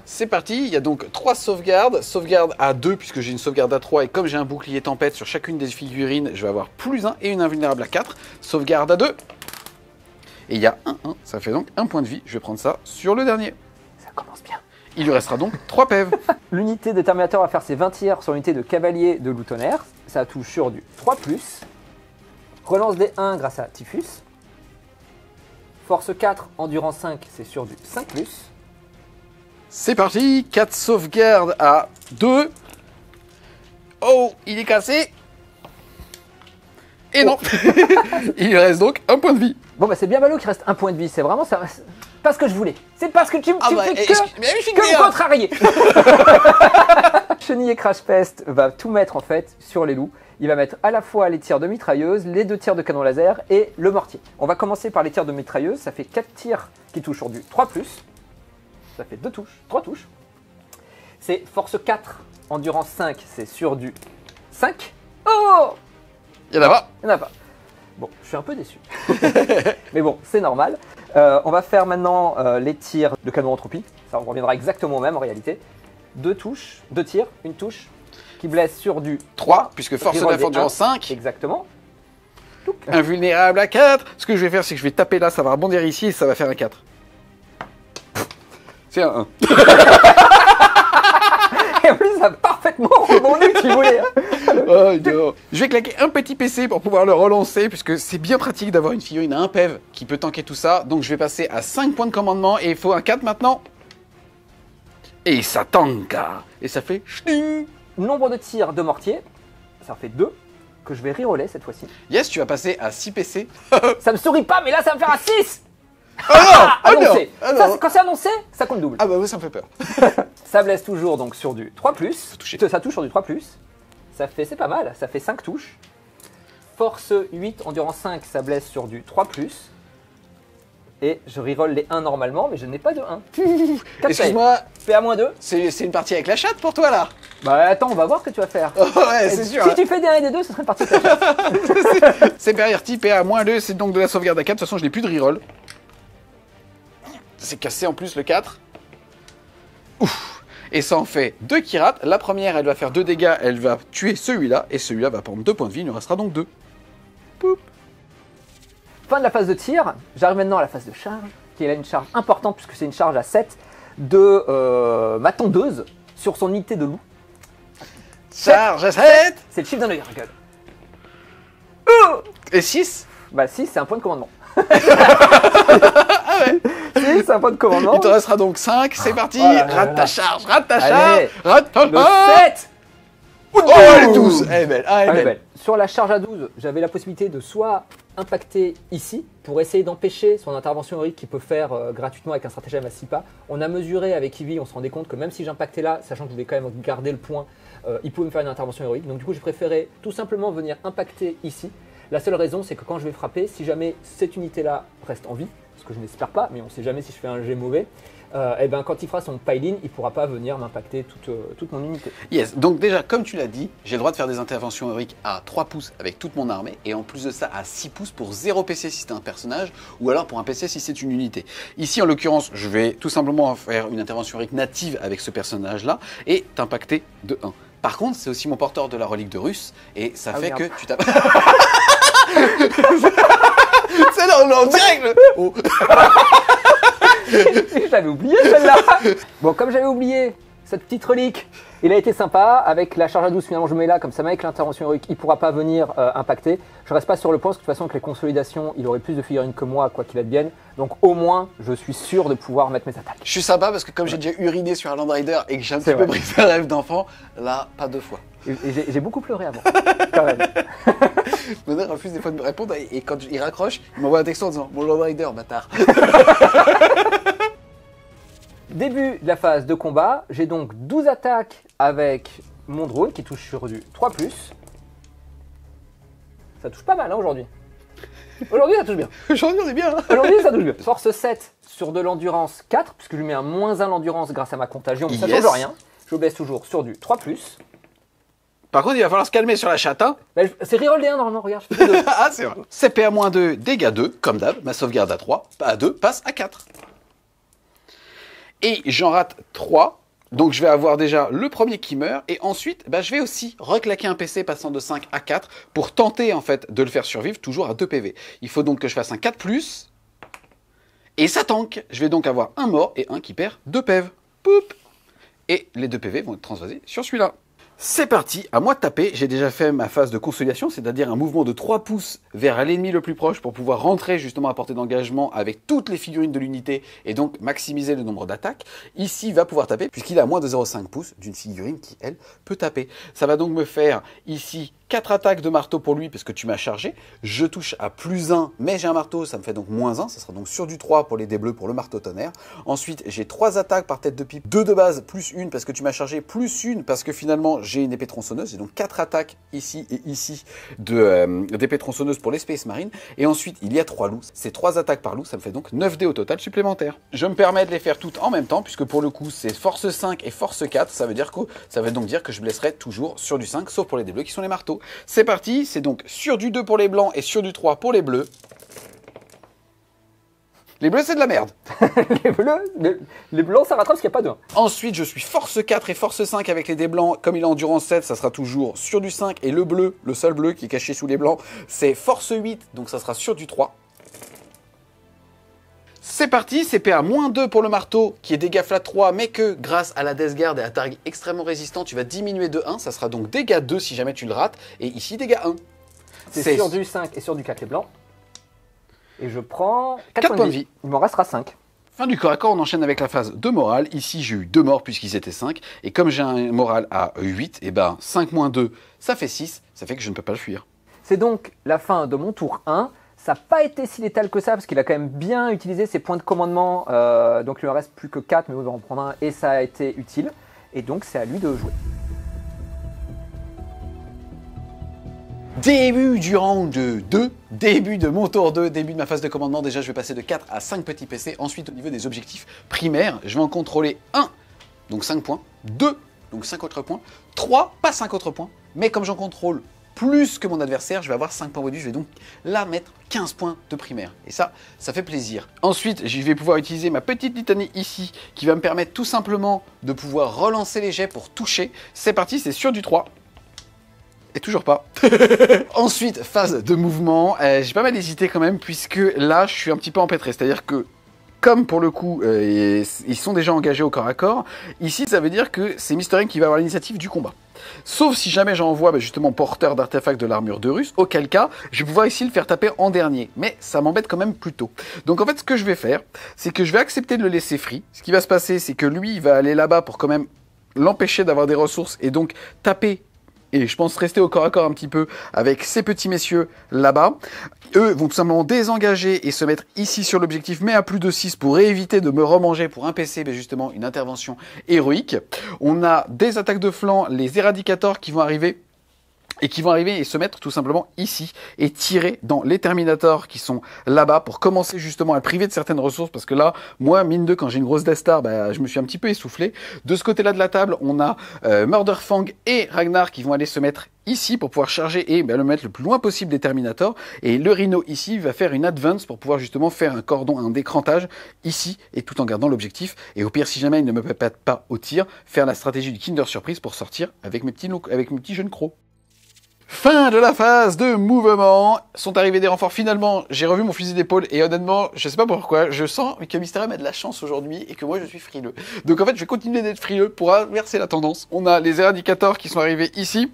B: C'est parti, il y a donc 3 sauvegardes. Sauvegarde à 2 puisque j'ai une sauvegarde à 3 et comme j'ai un bouclier tempête sur chacune des figurines, je vais avoir +1 et une invulnérable à 4. Sauvegarde à 2. Et il y a 1, ça fait donc 1 point de vie. Je vais prendre ça sur le dernier.
C: Ça commence bien.
B: Il lui restera donc 3 PEV.
C: L'unité de Terminator va faire ses 20 tirs sur l'unité de cavalier de loup tonnerre. Ça touche sur du 3+. Relance des 1 grâce à Typhus. Force 4, endurance 5, c'est sur du 5+.
B: C'est parti, 4 sauvegardes à 2. Oh, il est cassé. Et non. Il lui reste donc 1 point de vie.
C: Bon bah c'est bien ballot qu'il reste 1 point de vie. C'est vraiment ça. Pas ce que je voulais. C'est parce que tu me fais que me contrarier. Chenille Crash Pest va tout mettre en fait sur les loups. Il va mettre à la fois les tirs de mitrailleuse, les 2 tirs de canon laser et le mortier. On va commencer par les tirs de mitrailleuse. Ça fait 4 tirs qui touchent sur du 3+. Ça fait 2 touches, 3 touches. C'est force 4, endurance 5, c'est sur du 5. Oh, Oh,
B: Il y en a pas.
C: il n'y en a pas. Bon, je suis un peu déçu. Mais bon, c'est normal. On va faire maintenant les tirs de canon entropie. Ça, on reviendra exactement au même en réalité. 2 touches, 2 tirs, une touche qui blesse sur du
B: 3, puisque force
C: Reroll
B: de
C: des
B: endurance 5.
C: exactement.
B: Invulnérable à 4. Ce que je vais faire, c'est que je vais taper là, ça va rebondir ici et ça va faire un 4. C'est un 1.
C: Et en plus, ça a parfaitement rebondi, tu voulais.
B: Oh, non. Je vais claquer un petit PC pour pouvoir le relancer, puisque c'est bien pratique d'avoir une figurine à un PEV qui peut tanker tout ça. Donc je vais passer à 5 points de commandement et il faut un 4 maintenant. Et ça tank. Et ça fait ch'ting.
C: Nombre de tirs de mortier, ça en fait 2, que je vais reroller cette fois-ci.
B: Yes, tu vas passer à 6 PC.
C: Ça me sourit pas, mais là, ça va me faire un 6.
B: Oh non, ah non,
C: Annoncé.
B: ah
C: Ça,
B: non.
C: quand c'est annoncé, ça compte double.
B: Ah bah oui, ça me fait peur.
C: Ça blesse toujours donc sur du 3+.
B: touché.
C: Ça touche sur du 3+. Ça fait, c'est pas mal, ça fait 5 touches. Force 8, endurance 5, ça blesse sur du 3+. Et je reroll les 1 normalement, mais je n'ai pas de 1.
B: Excuse-moi,
C: PA-2.
B: c'est une partie avec la chatte pour toi là.
C: Bah attends, on va voir ce que tu vas faire.
B: Oh, ouais, c'est sûr.
C: Si tu fais des 1 et des 2, ce serait une partie de ta chatte.
B: C'est Perverti, PA-2, c'est donc de la sauvegarde à 4. De toute façon, je n'ai plus de reroll. C'est cassé en plus le 4. Ouf. Et ça en fait 2 qui ratent. La première, elle va faire 2 dégâts, elle va tuer celui-là. Et celui-là va prendre 2 points de vie, il nous restera donc 2. Poup.
C: Fin de la phase de tir, j'arrive maintenant à la phase de charge, qui est là une charge importante puisque c'est une charge à 7 de ma tondeuse sur son unité de loup.
B: Charge à 7.
C: C'est le chiffre d'un Nurgle.
B: Et 6.
C: Bah 6, c'est un point de commandement.
B: Ah ouais.
C: 6, c'est un point de commandement.
B: Il te restera donc 5, c'est parti.
C: Oh là là
B: Rate
C: là.
B: ta charge, rate ta
C: Allez.
B: charge. Rate ta
C: Le
B: charge.
C: 7.
B: Oh, elle est 12. Elle est belle. Ah, elle est
C: Elle est
B: belle.
C: belle. Sur la charge à 12, j'avais la possibilité de soit impacter ici pour essayer d'empêcher son intervention héroïque qu'il peut faire gratuitement avec un stratagème à 6 pas. On a mesuré avec Ivy, on se rendait compte que même si j'impactais là, sachant que je voulais quand même garder le point, il pouvait me faire une intervention héroïque. Donc du coup, j'ai préféré tout simplement venir impacter ici. La seule raison, c'est que quand je vais frapper, si jamais cette unité-là reste en vie, ce que je n'espère pas, mais on ne sait jamais si je fais un jet mauvais, et ben quand il fera son pile-in, il ne pourra pas venir m'impacter toute mon unité.
B: Yes, donc déjà, comme tu l'as dit, j'ai le droit de faire des interventions héroïques à 3 pouces avec toute mon armée, et en plus de ça, à 6 pouces pour 0 PC si c'est un personnage, ou alors pour un PC si c'est une unité. Ici, en l'occurrence, je vais tout simplement faire une intervention héroïque native avec ce personnage-là, et t'impacter de 1. Par contre, c'est aussi mon porteur de la relique de Russe, et ça fait
C: merde.
B: que tu tapes... C'est là, on est en direct. Oh.
C: Je l'avais oublié celle-là. Bon, comme j'avais oublié cette petite relique, il a été sympa. Avec la charge à 12, finalement, je mets là, comme ça, avec l'intervention héroïque, il ne pourra pas venir impacter. Je reste pas sur le point, parce que de toute façon, avec les consolidations, il aurait plus de figurines que moi, quoi qu'il advienne. Donc, au moins, je suis sûr de pouvoir mettre mes attaques.
B: Je suis sympa parce que comme j'ai déjà uriné sur un Land Rider et que j'ai un
C: C'est
B: petit peu
C: vrai.
B: brisé un rêve d'enfant, là, pas 2 fois.
C: Et j'ai beaucoup pleuré avant, quand même.
B: Mon refuse des fois de me répondre et quand il raccroche, il m'envoie un texto en disant « Mon Land Rider, bâtard !»
C: Début de la phase de combat, j'ai donc 12 attaques avec mon drone qui touche sur du 3+. Ça touche pas mal hein, aujourd'hui. Aujourd'hui ça touche bien.
B: Aujourd'hui, on est bien. Hein.
C: Aujourd'hui ça touche bien. Force 7 sur de l'endurance 4, puisque je lui mets un -1 l'endurance grâce à ma contagion, mais ça
B: Yes.
C: change rien. Je baisse toujours sur du 3+.
B: Par contre, il va falloir se calmer sur la chatte. Hein.
C: Bah, c'est reroll des 1 normalement, regarde. Je fais des 2.
B: Ah, c'est vrai. CPA-2, dégâts 2, comme d'hab. Ma sauvegarde à 3, à 2, passe à 4. Et j'en rate 3. Donc je vais avoir déjà le premier qui meurt. Et ensuite, bah, je vais aussi reclaquer un PC passant de 5 à 4 pour tenter en fait de le faire survivre toujours à 2 PV. Il faut donc que je fasse un 4+. Et ça tank. Je vais donc avoir un mort et un qui perd 2 PV. Poup. Et les 2 PV vont être transvasés sur celui-là. C'est parti, à moi de taper. J'ai déjà fait ma phase de consolidation, c'est-à-dire un mouvement de 3 pouces vers l'ennemi le plus proche pour pouvoir rentrer justement à portée d'engagement avec toutes les figurines de l'unité et donc maximiser le nombre d'attaques. Ici, il va pouvoir taper puisqu'il est à moins de 0,5 pouces d'une figurine qui, elle, peut taper. Ça va donc me faire ici 4 attaques de marteau pour lui parce que tu m'as chargé. Je touche à +1, mais j'ai un marteau, ça me fait donc -1. Ça sera donc sur du 3 pour les dés bleus pour le marteau tonnerre. Ensuite, j'ai 3 attaques par tête de pipe, 2 de base, +1 parce que tu m'as chargé, +1 parce que finalement j'ai une épée tronçonneuse. J'ai donc 4 attaques ici et ici d'épée tronçonneuse pour les Space Marines. Et ensuite, il y a 3 loups. Ces 3 attaques par loup, ça me fait donc 9 dés au total supplémentaires. Je me permets de les faire toutes en même temps puisque pour le coup, c'est force 5 et force 4. Ça veut donc dire que je blesserai toujours sur du 5, sauf pour les dés bleus qui sont les marteaux. C'est parti, c'est donc sur du 2 pour les blancs et sur du 3 pour les bleus. Les bleus, c'est de la merde.
C: Les bleus, les blancs, ça rattrape parce qu'il n'y a pas de 1.
B: Ensuite, je suis force 4 et force 5 avec les dés blancs. Comme il est endurance 7, ça sera toujours sur du 5. Et le bleu, le seul bleu qui est caché sous les blancs, c'est force 8, donc ça sera sur du 3. C'est parti, c'est PA-2 pour le marteau, qui est dégâts flat 3, mais que grâce à la Death Guard et à Targ extrêmement résistant, tu vas diminuer de 1. Ça sera donc dégâts 2 si jamais tu le rates. Et ici, dégâts 1.
C: C'est sur du 5 et sur du 4 les blancs. Et je prends
B: 4 points de vie.
C: Il m'en restera 5.
B: Fin du corps à corps, on enchaîne avec la phase de morale. Ici, j'ai eu 2 morts puisqu'ils étaient 5. Et comme j'ai un moral à 8, et ben 5 moins 2, ça fait 6. Ça fait que je ne peux pas le fuir.
C: C'est donc la fin de mon tour 1. Ça n'a pas été si létal que ça, parce qu'il a quand même bien utilisé ses points de commandement. Donc il ne reste plus que 4, mais on va en prendre un. Et ça a été utile. Et donc c'est à lui de jouer.
B: Début du round 2, début de mon tour 2, début de ma phase de commandement. Déjà, je vais passer de 4 à 5 petits PC. Ensuite, au niveau des objectifs primaires, je vais en contrôler 1, donc 5 points, 2, donc 5 autres points, 3, pas 5 autres points, mais comme j'en contrôle plus que mon adversaire, je vais avoir 5 points bonus, je vais donc là mettre 15 points de primaire. Et ça fait plaisir. Ensuite, je vais pouvoir utiliser ma petite litanie ici, qui va me permettre tout simplement de pouvoir relancer les jets pour toucher. C'est parti, c'est sur du 3. Et toujours pas. Ensuite, phase de mouvement. J'ai pas mal hésité quand même, puisque là, je suis un petit peu empêtré. C'est-à-dire que, comme pour le coup, ils sont déjà engagés au corps à corps, ici, ça veut dire que c'est Mister M qui va avoir l'initiative du combat. Sauf si jamais j'envoie justement porteur d'artefacts de l'armure de Russe, auquel cas, je vais pouvoir ici le faire taper en dernier. Mais ça m'embête quand même plutôt. Donc en fait, ce que je vais faire, c'est que je vais accepter de le laisser free. Ce qui va se passer, c'est que lui, il va aller là-bas pour quand même l'empêcher d'avoir des ressources et donc taper. Et je pense rester au corps à corps un petit peu avec ces petits messieurs là-bas. Eux vont tout simplement désengager et se mettre ici sur l'objectif, mais à plus de 6 pour éviter de me remanger pour un PC, mais justement une intervention héroïque. On a des attaques de flanc, les éradicators qui vont arriver. Et qui vont arriver et se mettre tout simplement ici et tirer dans les Terminators qui sont là-bas pour commencer justement à priver de certaines ressources parce que là, moi, mine de, quand j'ai une grosse Death Star, je me suis un petit peu essoufflé. De ce côté-là de la table, on a Murderfang et Ragnar qui vont aller se mettre ici pour pouvoir charger et le mettre le plus loin possible des Terminators. Et le Rhino ici va faire une advance pour pouvoir justement faire un cordon, un décrantage ici et tout en gardant l'objectif. Et au pire, si jamais il ne me pète pas au tir, faire la stratégie du Kinder Surprise pour sortir avec mes petits jeunes crocs. Fin de la phase de mouvement. Sont arrivés des renforts. Finalement, j'ai revu mon fusil d'épaule et honnêtement, je sais pas pourquoi, je sens que Mysteria a de la chance aujourd'hui et que moi je suis frileux. Donc en fait, je vais continuer d'être frileux pour inverser la tendance. On a les éradicators qui sont arrivés ici.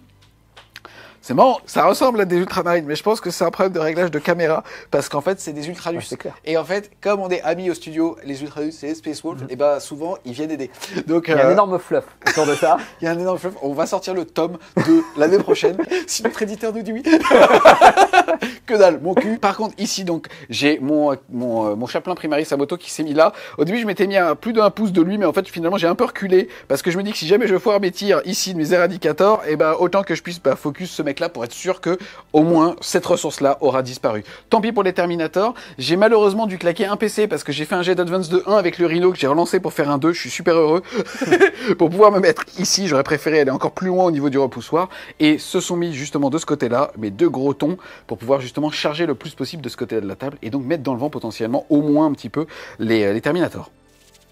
B: C'est marrant, ça ressemble à des ultramarines, mais je pense que c'est un problème de réglage de caméra, parce qu'en fait, c'est des ultralus.
C: Ouais,
B: et en fait, comme on est amis au studio, les ultralus, c'est les Space Wolves, et souvent, ils viennent aider. Donc,
C: il y a un énorme fluff autour de ça.
B: Il y a un énorme fluff. On va sortir le tome de l'année prochaine, si notre éditeur nous dit oui. Que dalle, mon cul. Par contre, ici, donc, j'ai mon chapelain Primaris à moto qui s'est mis là. Au début, je m'étais mis à plus d'1 pouce de lui, mais en fait, finalement, j'ai un peu reculé, parce que je me dis que si jamais je foire mes tirs ici de mes éradicators, autant que je puisse focus ce mec-là pour être sûr que au moins cette ressource-là aura disparu. Tant pis pour les Terminators. J'ai malheureusement dû claquer un PC parce que j'ai fait un jet d'advance de 1 avec le Rhino que j'ai relancé pour faire un 2. Je suis super heureux. Pour pouvoir me mettre ici, j'aurais préféré aller encore plus loin au niveau du repoussoir. Et se sont mis justement de ce côté-là, mes deux gros tons, pour pouvoir justement charger le plus possible de ce côté-là de la table et donc mettre dans le vent potentiellement au moins un petit peu les Terminators.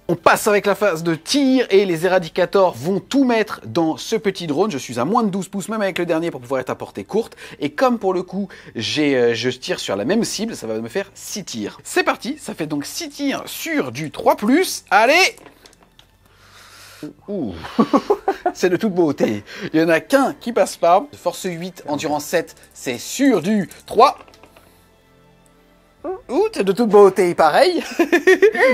B: On passe avec la phase de tir et les éradicators vont tout mettre dans ce petit drone. Je suis à moins de 12 pouces, même avec le dernier, pour pouvoir être à portée courte. Et comme pour le coup, je tire sur la même cible, ça va me faire 6 tirs. C'est parti, ça fait donc 6 tirs sur du 3+. Allez! Ouh. C'est de toute beauté. Il n'y en a qu'un qui passe pas. Force 8, endurance 7, c'est sur du 3. Ouh, c'est de toute beauté, pareil.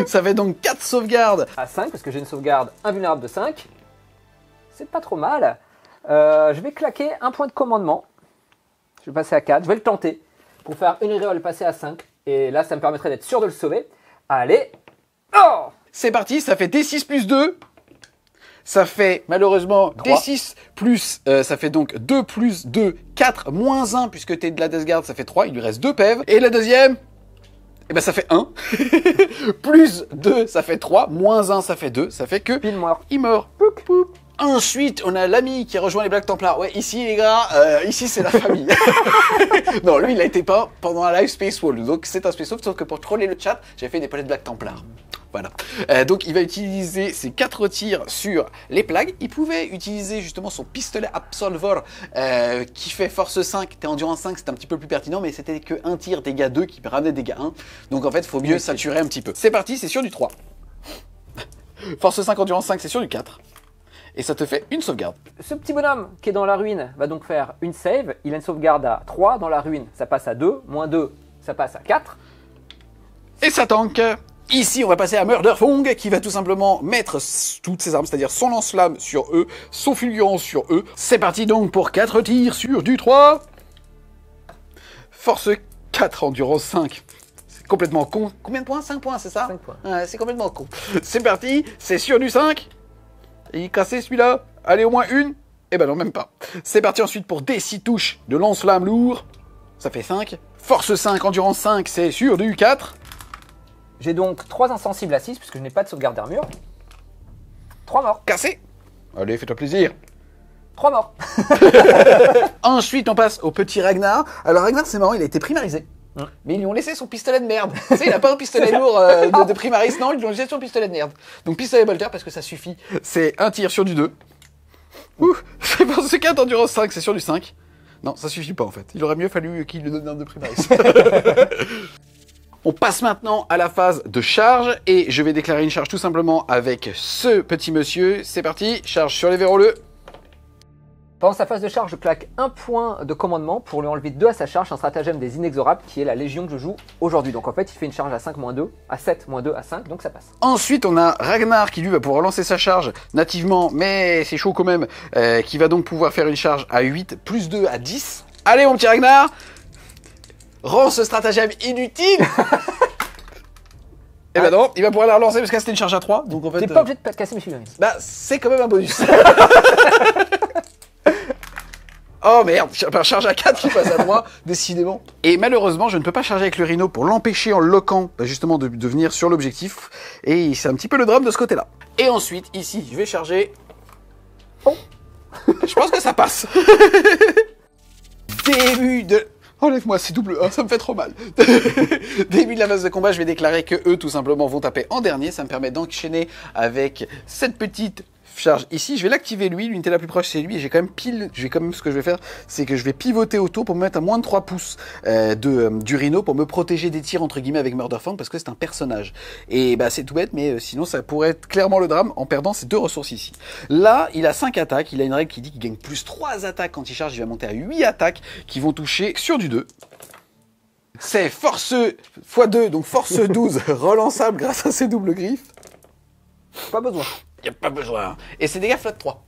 B: Ça fait donc 4 sauvegardes.
C: À 5, parce que j'ai une sauvegarde invulnérable de 5. C'est pas trop mal. Je vais claquer un point de commandement. Je vais passer à 4. Je vais le tenter pour faire une reroll passer à 5. Et là, ça me permettrait d'être sûr de le sauver. Allez. Oh!
B: C'est parti, ça fait D6 plus 2. Ça fait malheureusement
C: 3.
B: D6 plus, ça fait donc 2 plus 2, 4 moins 1, puisque t'es de la Death Guard, ça fait 3, il lui reste 2 PEV. Et la deuxième, ça fait 1. Plus 2, ça fait 3, moins 1, ça fait 2, ça fait que...
C: Pile mort.
B: Il meurt. Poup, poup. Ensuite, on a l'ami qui a rejoint les Black Templars. Ouais, ici les gars, ici c'est la famille. Non, lui il a été peint pendant un live Space Wolf. Donc c'est un Space Wolf, sauf que pour troller le chat, j'ai fait des palettes Black Templars. Voilà. Donc il va utiliser ses 4 tirs sur les plagues. Il pouvait utiliser justement son pistolet Absolver qui fait force 5. T'es endurance 5, c'était un petit peu plus pertinent, mais c'était que un tir dégâts 2 qui ramenait dégâts 1. Donc en fait, il faut mieux saturer un petit peu. C'est parti, c'est sur du 3. Force 5, endurance 5, c'est sur du 4. Et ça te fait une sauvegarde.
C: Ce petit bonhomme qui est dans la ruine va donc faire une save. Il a une sauvegarde à 3 dans la ruine. Ça passe à 2. Moins 2, ça passe à 4.
B: Et ça tank. Ici, on va passer à Murderfong qui va tout simplement mettre toutes ses armes, c'est-à-dire son lance-flamme sur eux, son fulgurance sur eux. C'est parti donc pour 4 tirs sur du 3. Force 4, endurance 5. C'est complètement con. Combien de points? 5 points, c'est ça?
C: 5 points.
B: Ouais, c'est complètement con. C'est parti, c'est sur du 5. Et il cassait celui-là. Allez, au moins une. Eh ben non, même pas. C'est parti ensuite pour des 6 touches de lance-flamme lourd. Ça fait 5. Force 5, endurance 5, c'est sur du 4.
C: J'ai donc 3 insensibles à 6 puisque je n'ai pas de sauvegarde d'armure. 3 morts.
B: Cassé. Allez, fais-toi plaisir.
C: 3 morts.
B: Ensuite, on passe au petit Ragnar. Alors, Ragnar, c'est marrant, il a été primarisé. Mais ils lui ont laissé son pistolet de merde. Tu sais, il a pas un pistolet lourd de primaris, non, ils lui ont laissé son pistolet de merde. Donc, pistolet bolter, parce que ça suffit. C'est un tir sur du 2. Ouh, c'est pour ce 4, endurance 5, c'est sur du 5. Non, ça suffit pas, en fait. Il aurait mieux fallu qu'il lui donne un de primaris. On passe maintenant à la phase de charge et je vais déclarer une charge tout simplement avec ce petit monsieur. C'est parti, charge sur les véroleux.
C: Pendant sa phase de charge, je claque un point de commandement pour lui enlever 2 à sa charge, un stratagème des inexorables qui est la légion que je joue aujourd'hui. Donc en fait, il fait une charge à 5-2, à 7-2, à 5, donc ça passe.
B: Ensuite, on a Ragnar qui lui va pouvoir lancer sa charge nativement, mais c'est chaud quand même, qui va donc pouvoir faire une charge à 8, plus 2 à 10. Allez mon petit Ragnar, rends ce stratagème inutile. Eh ben non, il va pouvoir la relancer parce que c'était une charge à 3. Donc en fait.
C: T'es pas obligé de casser mes figurines.
B: Bah, c'est quand même un bonus. Oh merde, charge à 4 qui passe à 3, décidément. Et malheureusement, je ne peux pas charger avec le Rhino pour l'empêcher en le loquant, justement, de venir sur l'objectif. Et c'est un petit peu le drame de ce côté-là. Et ensuite, ici, je vais charger. Oh. Je pense que ça passe. Début de. Enlève-moi, c'est double 1, ça me fait trop mal. Début de la phase de combat, je vais déclarer que eux, tout simplement, vont taper en dernier. Ça me permet d'enchaîner avec cette petite charge ici. Je vais l'activer lui, l'unité la plus proche c'est lui. Et j'ai quand même ce que je vais faire, c'est que je vais pivoter autour pour me mettre à moins de 3 pouces du Rhino pour me protéger des tirs entre guillemets avec Murderfang parce que c'est un personnage. Et bah c'est tout bête, mais sinon ça pourrait être clairement le drame en perdant ces 2 ressources ici. Là, il a 5 attaques. Il a une règle qui dit qu'il gagne plus 3 attaques quand il charge. Il va monter à 8 attaques qui vont toucher sur du 2. C'est force x2, donc force 12 relançable grâce à ses doubles griffes.
C: Pas besoin.
B: Y a pas besoin. Et c'est dégâts flat 3.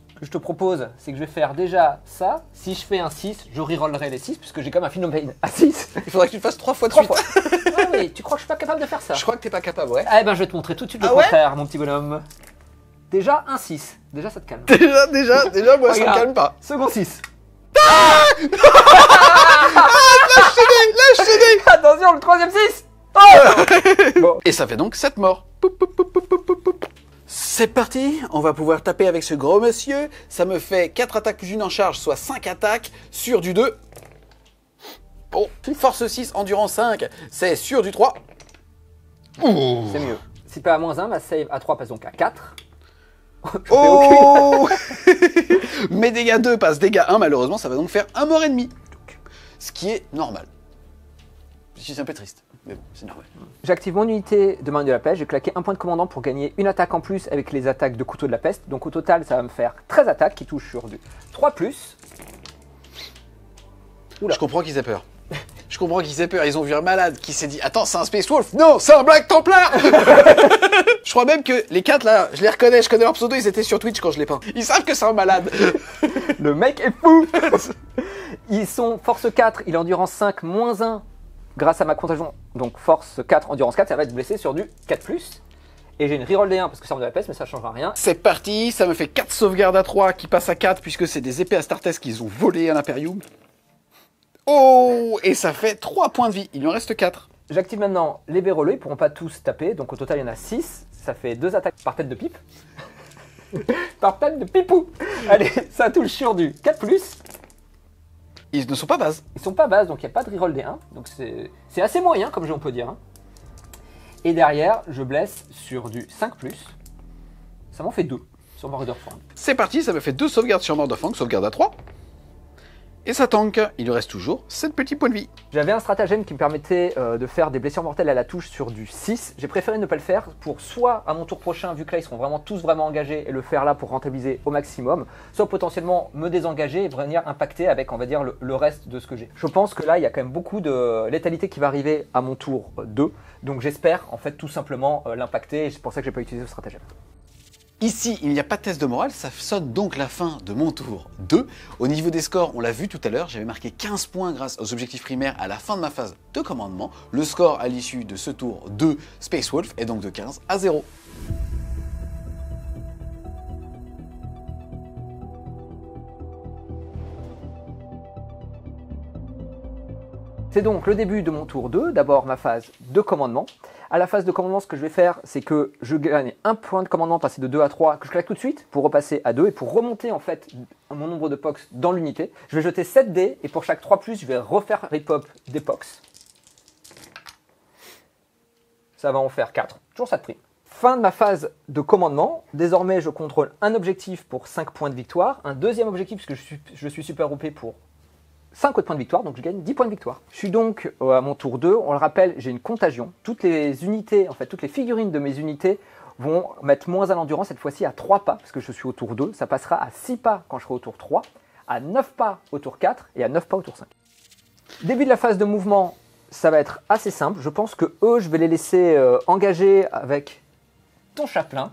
C: Ce que je te propose, c'est que je vais faire déjà ça. Si je fais un 6, je rerollerai les 6, puisque j'ai quand même un Phénomène à 6.
B: Il faudrait que tu le fasses 3 fois de
C: 3
B: suite.
C: fois. Ah oui, tu crois que je suis pas capable de faire ça?
B: Je crois que t'es pas capable, ouais.
C: Eh ben, je vais te montrer tout de suite le
B: Ah ouais
C: contraire, mon petit bonhomme. Déjà un 6. Déjà, ça te calme.
B: Déjà, moi, ça me
C: Regarde.
B: calme pas.
C: Second 6.
B: Lâche-les.
C: Attention, le troisième 6. Oh bon.
B: Et ça fait donc 7 morts. Poup, poup, poup, poup, poup, poup, poup. C'est parti, on va pouvoir taper avec ce gros monsieur. Ça me fait 4 attaques plus une en charge, soit 5 attaques sur du 2. Bon, force 6, endurance 5, c'est sur du 3. Ouh.
C: C'est mieux. Si pas à -1, ma save à 3 passe donc à 4.
B: Oh. Mes dégâts 2 passent dégâts 1, malheureusement, ça va donc faire un mort et demi. Ce qui est normal. Je suis un peu triste, mais bon, c'est normal.
C: J'active mon unité de main de la peste, j'ai claqué un point de commandant pour gagner une attaque en plus avec les attaques de couteau de la peste. Donc au total, ça va me faire 13 attaques qui touchent sur du 3+. Oula.
B: Je comprends qu'ils aient peur. Je comprends qu'ils aient peur. Ils ont vu un malade qui s'est dit « Attends, c'est un Space Wolf !» Non, c'est un Black Templar. Je crois même que les 4 là, je les reconnais, je connais leur pseudo, ils étaient sur Twitch quand je les peins. Ils savent que c'est un malade.
C: Le mec est fou. Ils sont force 4, il a endurance 5, -1 grâce à ma contagion. Donc force 4, endurance 4, ça va être blessé sur du 4+. Et j'ai une reroll des 1 parce que c'est arme de la peste, mais ça ne changera rien.
B: C'est parti, ça me fait 4 sauvegardes à 3 qui passent à 4 puisque c'est des épées Astartes qu'ils ont volées à l'Imperium. Oh. Et ça fait 3 points de vie, il en reste 4.
C: J'active maintenant les véroleux, ils pourront pas tous taper, donc au total il y en a 6. Ça fait 2 attaques par tête de pipe. Par tête de pipou. Allez, ça touche sur du 4+.
B: Ils ne sont pas bases.
C: Ils sont pas bases, donc il n'y a pas de reroll des 1. Donc c'est assez moyen, comme on peut dire. Hein. Et derrière, je blesse sur du 5+. Ça m'en fait 2 sur Murderfang.
B: C'est parti, ça me fait 2 sauvegardes sur Murderfang, sauvegarde à 3. Et ça tank, il lui reste toujours 7 petits points de vie.
C: J'avais un stratagème qui me permettait de faire des blessures mortelles à la touche sur du 6. J'ai préféré ne pas le faire pour soit à mon tour prochain, vu que là ils seront vraiment tous vraiment engagés, et le faire là pour rentabiliser au maximum, soit potentiellement me désengager et venir impacter avec, on va dire, le reste de ce que j'ai. Je pense que là il y a quand même beaucoup de létalité qui va arriver à mon tour 2, donc j'espère en fait tout simplement l'impacter, et c'est pour ça que j'ai pas utilisé ce stratagème.
B: Ici, il n'y a pas de test de morale, ça sonne donc la fin de mon tour 2. Au niveau des scores, on l'a vu tout à l'heure, j'avais marqué 15 points grâce aux objectifs primaires à la fin de ma phase de commandement. Le score à l'issue de ce tour 2 Space Wolf est donc de 15 à 0.
C: C'est donc le début de mon tour 2, d'abord ma phase de commandement. À la phase de commandement, ce que je vais faire, c'est que je gagne un point de commandement, passer de 2 à 3, que je claque tout de suite, pour repasser à 2, et pour remonter en fait mon nombre de pox dans l'unité, je vais jeter 7 dés, et pour chaque 3+, je vais refaire rip-up des pox. Ça va en faire 4, toujours ça de prix. Fin de ma phase de commandement, désormais je contrôle un objectif pour 5 points de victoire, un deuxième objectif, puisque je suis super OP pour 5 autres points de victoire, donc je gagne 10 points de victoire. Je suis donc à mon tour 2, on le rappelle, j'ai une contagion. Toutes les unités, en fait, toutes les figurines de mes unités vont mettre moins à l'endurance, cette fois-ci à 3 pas, parce que je suis au tour 2. Ça passera à 6 pas quand je serai au tour 3, à 9 pas au tour 4 et à 9 pas au tour 5. Début de la phase de mouvement, ça va être assez simple. Je pense que eux, je vais les laisser engager avec ton chaplain.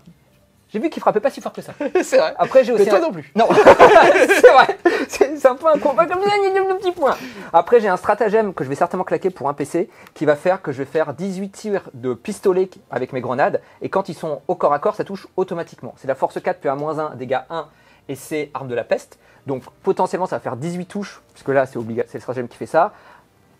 C: J'ai vu qu'il frappait pas si fort que ça.
B: C'est vrai.
C: Après, j'ai aussi.
B: Mais toi non plus.
C: Non, c'est vrai. C'est un peu un combat comme ça, il y a un petit point. Après, j'ai un stratagème que je vais certainement claquer pour un PC qui va faire que je vais faire 18 tirs de pistolet avec mes grenades. Et quand ils sont au corps à corps, ça touche automatiquement. C'est la force 4 puis A-1, dégâts 1 et c'est arme de la peste. Donc potentiellement, ça va faire 18 touches, puisque là, c'est le stratagème qui fait ça.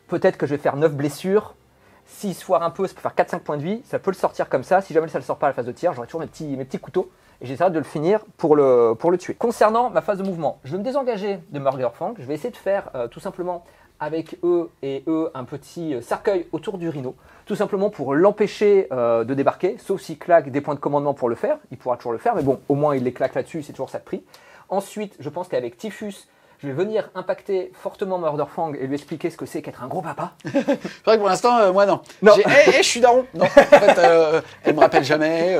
C: Peut-être que je vais faire 9 blessures. S'il se foire un peu, ça peut faire 4-5 points de vie, ça peut le sortir comme ça. Si jamais ça ne le sort pas à la phase de tir, j'aurai toujours mes petits couteaux et j'essaierai de le finir pour le tuer. Concernant ma phase de mouvement, je vais me désengager de Murderfang. Je vais essayer de faire tout simplement avec eux un petit cercueil autour du rhino, tout simplement pour l'empêcher de débarquer, sauf s'il claque des points de commandement pour le faire. Il pourra toujours le faire, mais bon, au moins il les claque là-dessus, c'est toujours ça de prix. Ensuite, je pense qu'avec Typhus, je vais venir impacter fortement Murderfang et lui expliquer ce que c'est qu'être un gros papa.
B: C'est vrai que pour l'instant, moi non.
C: Non.
B: Je suis daron. Non, en fait, elle me rappelle jamais.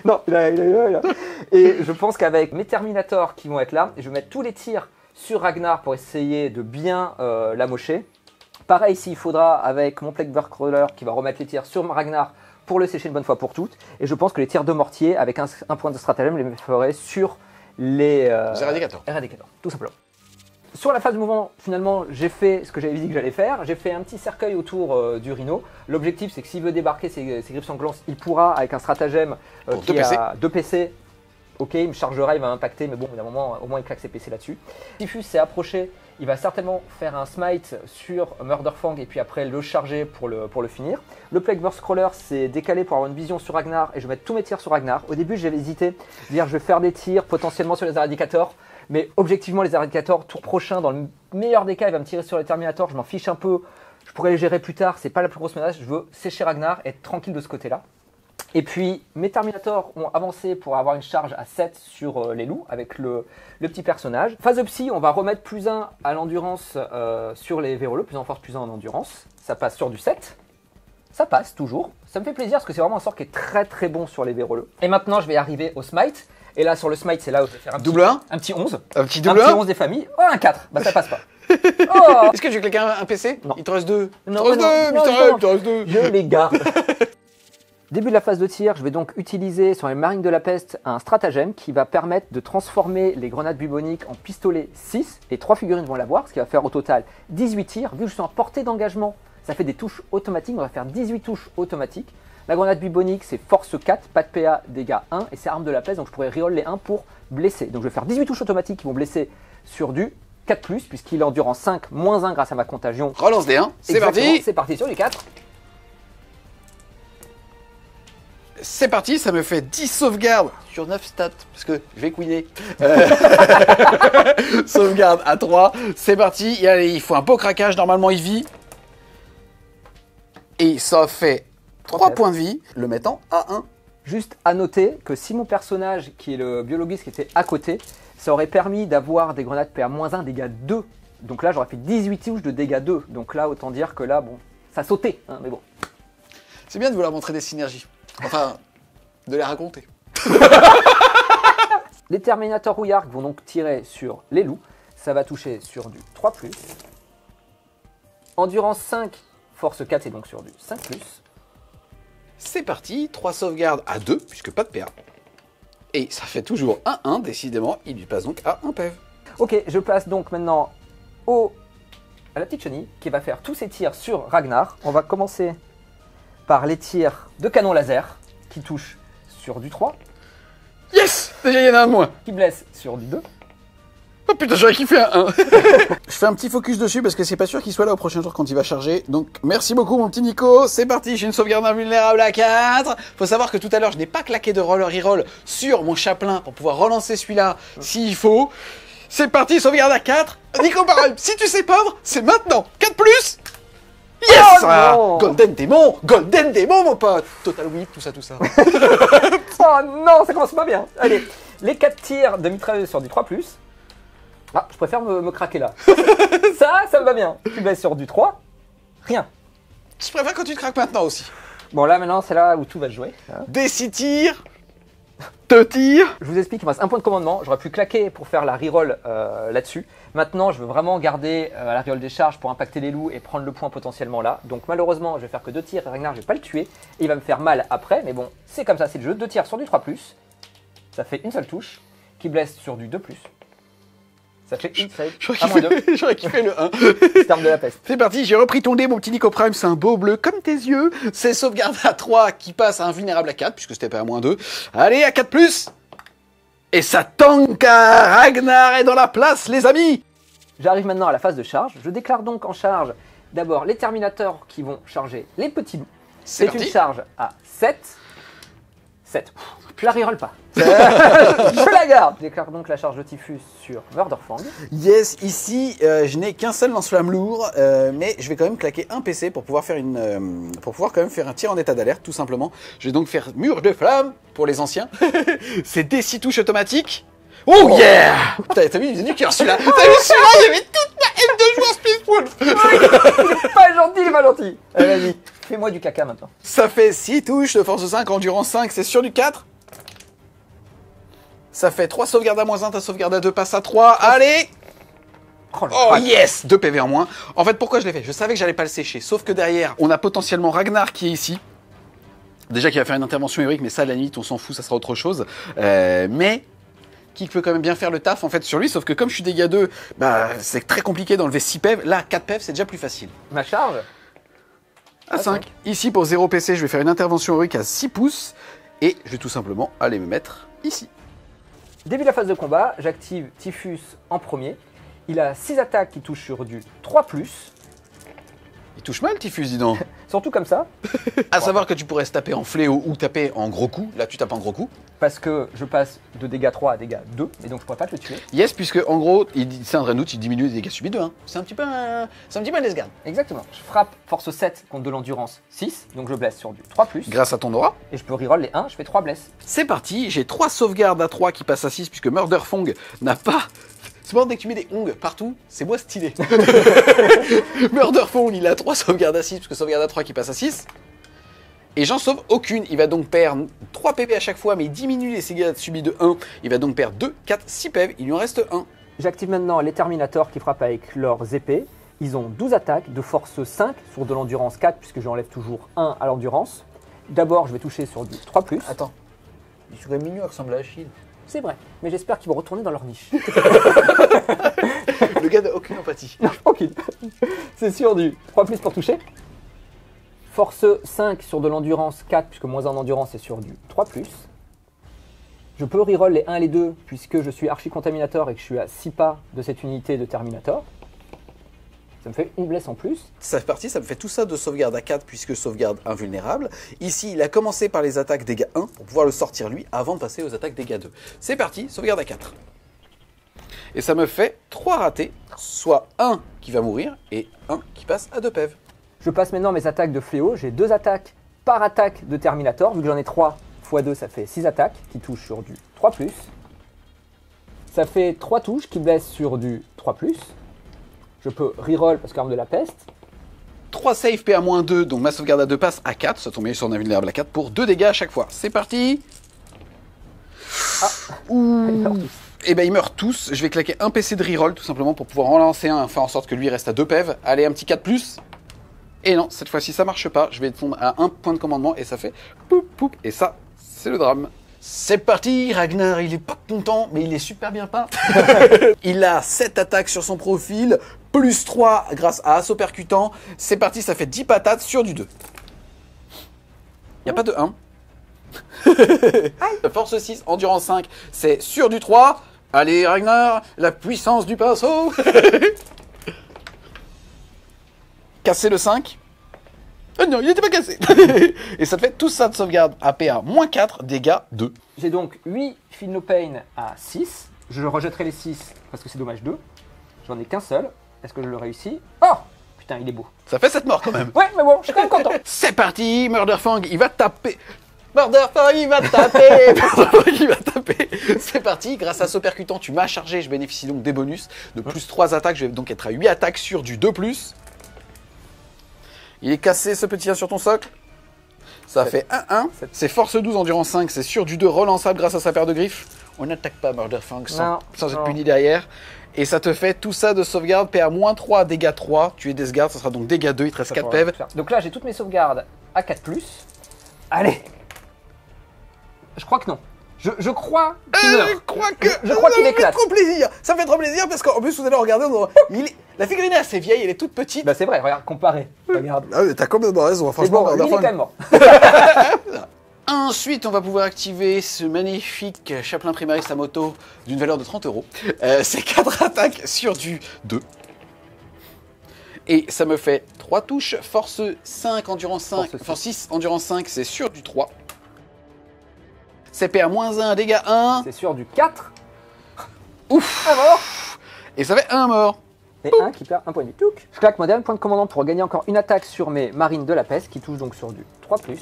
C: Non, il a. Et je pense qu'avec mes Terminators qui vont être là, je vais mettre tous les tirs sur Ragnar pour essayer de bien l'amocher. Pareil s'il faudra avec mon Plagueburst qui va remettre les tirs sur Ragnar pour le sécher une bonne fois pour toutes. Et je pense que les tirs de mortier avec un point de stratagème, je les ferai sur les éradicators, tout simplement. Sur la phase de mouvement, finalement, j'ai fait ce que j'avais dit que j'allais faire. J'ai fait un petit cercueil autour du rhino. L'objectif, c'est que s'il veut débarquer ses griffes sanglantes, il pourra, avec un stratagème qui a 2 PC. Ok, il me chargera, il va m'impacter, mais bon, il y a un moment, au moins il claque ses PC là-dessus. Typhus s'est approché, il va certainement faire un smite sur Murderfang et puis après le charger pour le finir. Le Plagueburst Crawler s'est décalé pour avoir une vision sur Ragnar et je vais mettre tous mes tirs sur Ragnar. Au début, j'avais hésité, dire je vais faire des tirs potentiellement sur les éradicators, mais objectivement, les éradicators, tour prochain, dans le meilleur des cas, il va me tirer sur les Terminators, je m'en fiche un peu, je pourrais les gérer plus tard, c'est pas la plus grosse menace, je veux sécher Ragnar et être tranquille de ce côté-là. Et puis, mes Terminators ont avancé pour avoir une charge à 7 sur les loups avec le petit personnage. Phase de psy, on va remettre plus 1 à l'endurance sur les véroleux, plus en force, plus 1 en endurance. Ça passe sur du 7. Ça passe toujours. Ça me fait plaisir parce que c'est vraiment un sort qui est très très bon sur les véroleux. Et maintenant, je vais arriver au smite. Et là, sur le smite, c'est là où je vais faire un petit 11.
B: Un petit double 1
C: 11 des familles. Oh, un 4. Bah, ça passe pas. Oh.
B: Est-ce que tu veux claquer un PC?
C: Non.
B: Il te reste 2.
C: Non,
B: il te reste 2.
C: Je les garde. Début de la phase de tir, je vais donc utiliser sur les marines de la peste un stratagème qui va permettre de transformer les grenades buboniques en pistolet 6 et 3 figurines vont l'avoir, ce qui va faire au total 18 tirs. Vu que je suis en portée d'engagement, ça fait des touches automatiques, on va faire 18 touches automatiques. La grenade bubonique c'est force 4, pas de PA, dégâts 1 et c'est arme de la peste donc je pourrais reroll les 1 pour blesser. Donc je vais faire 18 touches automatiques qui vont blesser sur du 4+, puisqu'il endure en 5, moins 1 grâce à ma contagion.
B: Relance des 1, c'est parti.
C: C'est parti sur les 4.
B: C'est parti, ça me fait 10 sauvegardes sur 9 stats, parce que je vais couiner. Sauvegarde à 3, c'est parti. Et allez, il faut un beau craquage, normalement il vit. Et ça fait 3 points de vie, le mettant à 1.
C: Juste à noter que si mon personnage, qui est le biologiste qui était à côté, ça aurait permis d'avoir des grenades PA-1 dégâts 2. Donc là, j'aurais fait 18 touches de dégâts 2. Donc là, autant dire que là, bon, ça sautait, hein, mais bon.
B: C'est bien de vouloir montrer des synergies. Enfin, de les raconter.
C: Les Terminators rouillards vont donc tirer sur les loups. Ça va toucher sur du 3+. Endurance 5, force 4, c'est donc sur du 5+.
B: C'est parti, 3 sauvegardes à 2, puisque pas de PA. Et ça fait toujours 1-1, décidément, il lui passe donc à 1 PEV.
C: Ok, je passe donc maintenant à la petite chenille qui va faire tous ses tirs sur Ragnar. On va commencer par les tirs de canon laser qui touchent sur du 3,
B: Yes! Déjà il y en a un de moins.
C: qui blesse sur du 2.
B: Oh putain, j'aurais kiffé un 1. Je fais un petit focus dessus parce que c'est pas sûr qu'il soit là au prochain tour quand il va charger. Donc merci beaucoup mon petit Nico. C'est parti, j'ai une sauvegarde invulnérable à 4. Faut savoir que tout à l'heure, je n'ai pas claqué de roller reroll sur mon chaplain pour pouvoir relancer celui-là s'il faut. C'est parti, sauvegarde à 4. Nico, pareil, si tu sais peindre, c'est maintenant. 4+. Yes!
C: Oh non.
B: Golden Démon mon pote. Total whip, tout ça.
C: Oh non, ça commence pas bien. Allez, les 4 tirs de mitrailleuse sur du 3+. Ah, je préfère me craquer là. ça me va bien. Tu blesses sur du 3. Rien.
B: Je préfère quand tu te craques maintenant aussi.
C: Bon là maintenant c'est là où tout va se jouer.
B: Des 6 tirs. 2 tirs.
C: Je vous explique, il me reste un point de commandement. J'aurais pu claquer pour faire la reroll là-dessus. Maintenant, je veux vraiment garder la reroll des charges pour impacter les loups et prendre le point potentiellement là. Donc malheureusement, je vais faire que 2 tirs. Ragnar, je vais pas le tuer. Et il va me faire mal après. Mais bon, c'est comme ça, c'est le jeu. 2 tirs sur du 3+. Ça fait une seule touche. Qui blesse sur du 2+. Ça fait une save.
B: J'aurais kiffé le 1.
C: C'est terme de la peste.
B: C'est parti, j'ai repris ton dé, mon petit Nico Prime, c'est un beau bleu comme tes yeux. C'est sauvegarde à 3 qui passe à invulnérable à 4, puisque c'était pas à -2. Allez, à 4+. Et ça tank à Ragnar est dans la place, les amis.
C: J'arrive maintenant à la phase de charge. Je déclare donc en charge d'abord les Terminators qui vont charger les petits loups. C'est une charge à 7. 7. Je la reroll pas. Je la garde. Je déclare donc la charge de Typhus sur Murderfang.
B: Yes, ici, je n'ai qu'un seul lance-flamme lourd, mais je vais quand même claquer un PC pour pouvoir faire quand même faire un tir en état d'alerte, tout simplement. Je vais donc faire mur de flamme pour les anciens. C'est des 6 touches automatiques. Oh yeah! Putain, t'as vu, il est du cœur celui-là. T'as vu celui-là, il y avait toute la haine de joueur Space Wolf.
C: Il est pas gentil, il est pas gentil. Allez, vas-y, fais-moi du caca maintenant.
B: Ça fait 6 touches de force 5, endurance 5, c'est sur du 4. Ça fait 3 sauvegardes à -1, ta sauvegarde à 2 passe à 3. Allez! Oh yes! 2 PV en moins. En fait, pourquoi je l'ai fait? Je savais que j'allais pas le sécher. Sauf que derrière, on a potentiellement Ragnar qui est ici. Déjà qui va faire une intervention héroïque, mais ça, à la limite, on s'en fout, ça sera autre chose. Mais qui peut quand même bien faire le taf en fait sur lui. Sauf que comme je suis dégâts 2, bah, c'est très compliqué d'enlever 6 PV. Là, 4 PV, c'est déjà plus facile.
C: Ma charge
B: à 5. Ici, pour 0 PC, je vais faire une intervention héroïque à 6 pouces. Et je vais tout simplement aller me mettre ici.
C: Début de la phase de combat, j'active Typhus en premier. Il a 6 attaques qui touchent sur du 3+.
B: Il touche mal, Typhus, dis donc.
C: Surtout comme ça.
B: À savoir que tu pourrais se taper en fléau ou taper en gros coup. Là, tu tapes en gros coup.
C: Parce que je passe de dégâts 3 à dégâts 2, et donc je pourrais pas te le tuer.
B: Yes, puisque en gros, c'est un Draenut, il diminue les dégâts subis de 1. C'est un petit peu un Lesgarde.
C: Exactement. Je frappe force 7 contre de l'endurance 6, donc je blesse sur du 3+.
B: Grâce à ton aura.
C: Et je peux reroll les 1, je fais 3 blesses.
B: C'est parti, j'ai 3 sauvegardes à 3 qui passent à 6, puisque Murderfang n'a pas... C'est bon, dès que tu mets des ongles partout, c'est moi stylé. Murderfang, il a 3 sauvegardes à 6, puisque sauvegarde à 3 qui passe à 6. Et j'en sauve aucune. Il va donc perdre 3 PP à chaque fois, mais il diminue les dégâts subis de 1. Il va donc perdre 2, 4, 6 PV. Il lui en reste 1.
C: J'active maintenant les Terminators qui frappent avec leurs épées. Ils ont 12 attaques de force 5 sur de l'endurance 4, puisque j'enlève toujours 1 à l'endurance. D'abord, je vais toucher sur du 3+.
B: Attends. Il serait mignon à ressembler à Achille.
C: C'est vrai, mais j'espère qu'ils vont retourner dans leur niche.
B: Le gars n'a aucune empathie.
C: Non, aucune. C'est sur du 3+ pour toucher. Force 5 sur de l'endurance 4, puisque moins 1 en endurance, c'est sur du 3+. Je peux reroll les 1 et les 2, puisque je suis archi-contaminator et que je suis à 6 pas de cette unité de Terminator.
A: Ça me fait une blesse en plus.
B: C'est parti, ça me fait tout ça de sauvegarde à 4 puisque sauvegarde invulnérable. Ici, il a commencé par les attaques dégâts 1 pour pouvoir le sortir lui avant de passer aux attaques dégâts 2. C'est parti, sauvegarde à 4. Et ça me fait 3 ratés, soit 1 qui va mourir et 1 qui passe à 2 PEV.
A: Je passe maintenant mes attaques de fléau. J'ai 2 attaques par attaque de Terminator. Vu que j'en ai 3 x 2, ça fait 6 attaques qui touchent sur du 3+. Ça fait 3 touches qui blessent sur du 3+. Je peux reroll parce qu'arme de la peste.
B: 3 save PA-2, donc ma sauvegarde à 2 passe à 4. Ça tombe bien sur un invulnérable à 4 pour 2 dégâts à chaque fois. C'est parti. Ouh. Et ben ils meurent tous. Je vais claquer un PC de reroll tout simplement pour pouvoir en lancer un, faire en sorte que lui reste à 2 PEV. Allez, un petit 4+. Et non, cette fois-ci ça marche pas. Je vais tomber à 1 point de commandement et ça fait poup poup. Et ça, c'est le drame. C'est parti, Ragnar, il est pas content, mais il est super bien peint. Il a 7 attaques sur son profil, plus 3 grâce à assaut percutant. C'est parti, ça fait 10 patates sur du 2. Il n'y a pas de 1. Force 6, endurance 5, c'est sur du 3. Allez, Ragnar, la puissance du pinceau. Casser le 5. Oh non, il n'était pas cassé. Et ça te fait tout ça de sauvegarde à PA-4, dégâts 2.
A: J'ai donc 8 Feel No Pain à 6. Je rejetterai les 6 parce que c'est dommage 2. J'en ai qu'un seul. Est-ce que je le réussis? Oh putain, il est beau.
B: Ça fait 7 morts quand même.
A: Ouais, mais bon, je suis quand même content.
B: C'est parti, Murderfang, il va taper. Murderfang, il va taper. Murderfang, il va taper. C'est parti, grâce à ce percutant, tu m'as chargé. Je bénéficie donc des bonus de plus 3 attaques. Je vais donc être à 8 attaques sur du 2+. Il est cassé ce petit 1 sur ton socle. Ça fait 1-1. C'est force 12, endurance 5. C'est sur du 2 relançable grâce à sa paire de griffes. On n'attaque pas Murderfang sans être puni derrière. Et ça te fait tout ça de sauvegarde. PA-3, dégâts 3. Tu es Deathguard, ça sera donc dégâts 2. Il te reste 4 PEV.
A: Donc là, j'ai toutes mes sauvegardes à 4+. Allez. Je crois que non. Je crois qu'il meurt. Je crois qu'il éclate.
B: Ça me fait trop plaisir. Ça me fait trop plaisir parce qu'en plus, vous allez regarder. La figurine est assez vieille, elle est toute petite.
A: Bah c'est vrai, regarde, comparé. Regarde.
B: Ah mais t'as complètement raison, franchement.
A: Bon, lui, il est quand même mort.
B: Ensuite, on va pouvoir activer ce magnifique Chaplain Primaris à moto d'une valeur de 30 €. C'est 4 attaques sur du 2. Et ça me fait 3 touches. Force 5, endurance 5. Force 6, endurance 5, c'est sur du 3. C'est PA-1, dégâts 1.
A: C'est sur du 4.
B: Ouf.
A: Un mort.
B: Et ça fait un mort.
A: Et un qui perd un point de vie. Touc. Je claque mon dernier point de commandement pour gagner encore une attaque sur mes marines de la peste qui touche donc sur du 3+.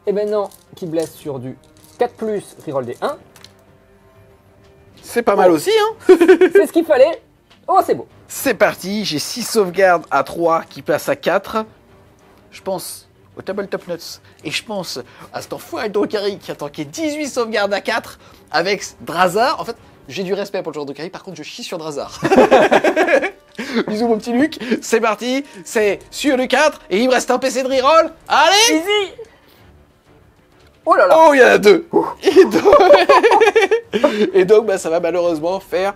A: Et maintenant qui blesse sur du 4+, reroll des 1.
B: C'est pas mal aussi, hein.
A: C'est ce qu'il fallait. Oh, c'est beau.
B: C'est parti, j'ai 6 sauvegardes à 3 qui passent à 4. Je pense au Table Top Nuts. Et je pense à cet enfoiré d'Okari qui a tanké 18 sauvegardes à 4 avec Drazar. En fait, j'ai du respect pour le joueur d'Okari, par contre je chie sur Drazar. Bisous mon petit Luc, c'est parti, c'est sur le 4 et il me reste un PC de reroll. Allez.
A: Easy. Oh là là.
B: Oh, il y en a 2. Et donc bah, ça va malheureusement faire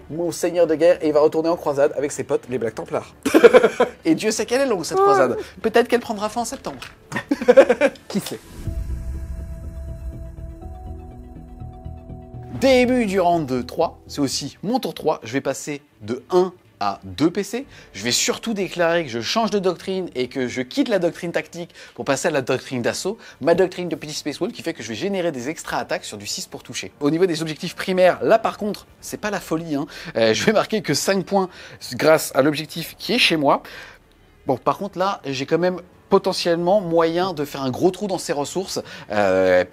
B: mon seigneur de guerre et il va retourner en croisade avec ses potes les Black Templars. Et Dieu sait qu'elle est longue cette croisade. Peut-être qu'elle prendra fin en septembre.
A: Qui sait?
B: Début du round de 3, c'est aussi mon tour 3. Je vais passer de 1 à 2 PC. Je vais surtout déclarer que je change de doctrine et que je quitte la doctrine tactique pour passer à la doctrine d'assaut. Ma doctrine de petit Space Wolf qui fait que je vais générer des extra attaques sur du 6 pour toucher. Au niveau des objectifs primaires, là par contre, c'est pas la folie. Hein. Je vais marquer que 5 points grâce à l'objectif qui est chez moi. Bon, par contre là, j'ai quand même potentiellement moyen de faire un gros trou dans ces ressources,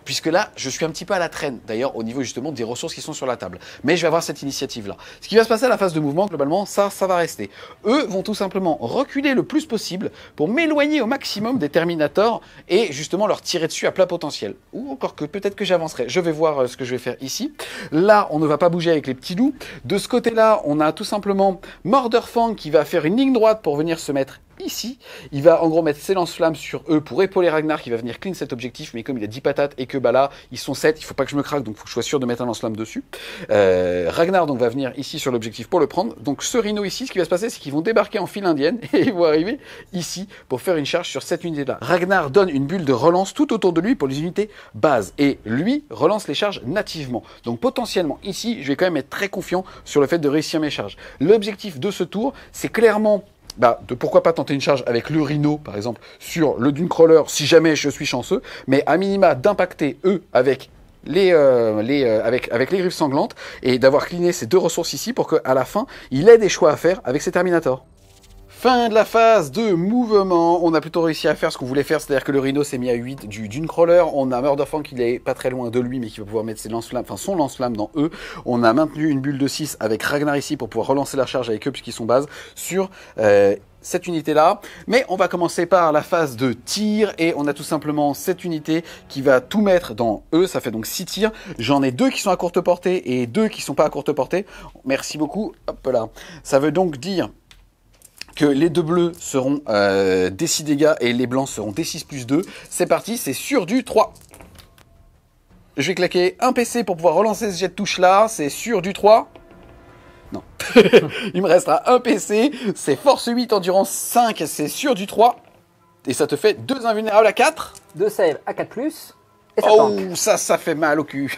B: puisque là, je suis un petit peu à la traîne, d'ailleurs, au niveau justement des ressources qui sont sur la table. Mais je vais avoir cette initiative-là. Ce qui va se passer à la phase de mouvement, globalement, ça va rester. Eux vont tout simplement reculer le plus possible pour m'éloigner au maximum des Terminators et justement leur tirer dessus à plat potentiel. Ou encore que peut-être que j'avancerai. Je vais voir ce que je vais faire ici. Là, on ne va pas bouger avec les petits loups. De ce côté-là, on a tout simplement Murderfang qui va faire une ligne droite pour venir se mettre ici. Il va en gros mettre ses lance-flammes sur eux pour épauler Ragnar qui va venir clean cet objectif, mais comme il a 10 patates et que bah là ils sont 7, il faut pas que je me craque, donc il faut que je sois sûr de mettre un lance-flamme dessus. Ragnar donc va venir ici sur l'objectif pour le prendre. Donc ce rhino ici, ce qui va se passer, c'est qu'ils vont débarquer en file indienne et ils vont arriver ici pour faire une charge sur cette unité là. Ragnar donne une bulle de relance tout autour de lui pour les unités bases et lui relance les charges nativement. Donc potentiellement ici je vais quand même être très confiant sur le fait de réussir mes charges. L'objectif de ce tour, c'est clairement de pourquoi pas tenter une charge avec le rhino, par exemple, sur le Dunecrawler, si jamais je suis chanceux, mais à minima d'impacter eux avec avec les griffes sanglantes et d'avoir cleané ces deux ressources ici pour qu'à la fin, il ait des choix à faire avec ses Terminators. Fin de la phase de mouvement, on a plutôt réussi à faire ce qu'on voulait faire, c'est-à-dire que le Rhino s'est mis à 8 du Dunecrawler, on a Murderfang qui est pas très loin de lui mais qui va pouvoir mettre ses lance-flammes, enfin son lance-flamme dans eux, on a maintenu une bulle de 6 avec Ragnar ici pour pouvoir relancer la charge avec eux puisqu'ils sont base sur cette unité-là, mais on va commencer par la phase de tir et on a tout simplement cette unité qui va tout mettre dans eux, ça fait donc 6 tirs, j'en ai 2 qui sont à courte portée et 2 qui sont pas à courte portée, merci beaucoup, hop là, ça veut donc dire que les deux bleus seront des 6 dégâts et les blancs seront des 6 plus 2. C'est parti, c'est sur du 3. Je vais claquer un PC pour pouvoir relancer ce jet de touche là, c'est sur du 3. Non. Il me restera un PC, c'est force 8, endurance 5, c'est sur du 3. Et ça te fait 2 invulnérables à 4.
C: 2 save à 4+. Et ça
B: oh,
C: tank.
B: ça fait mal au cul.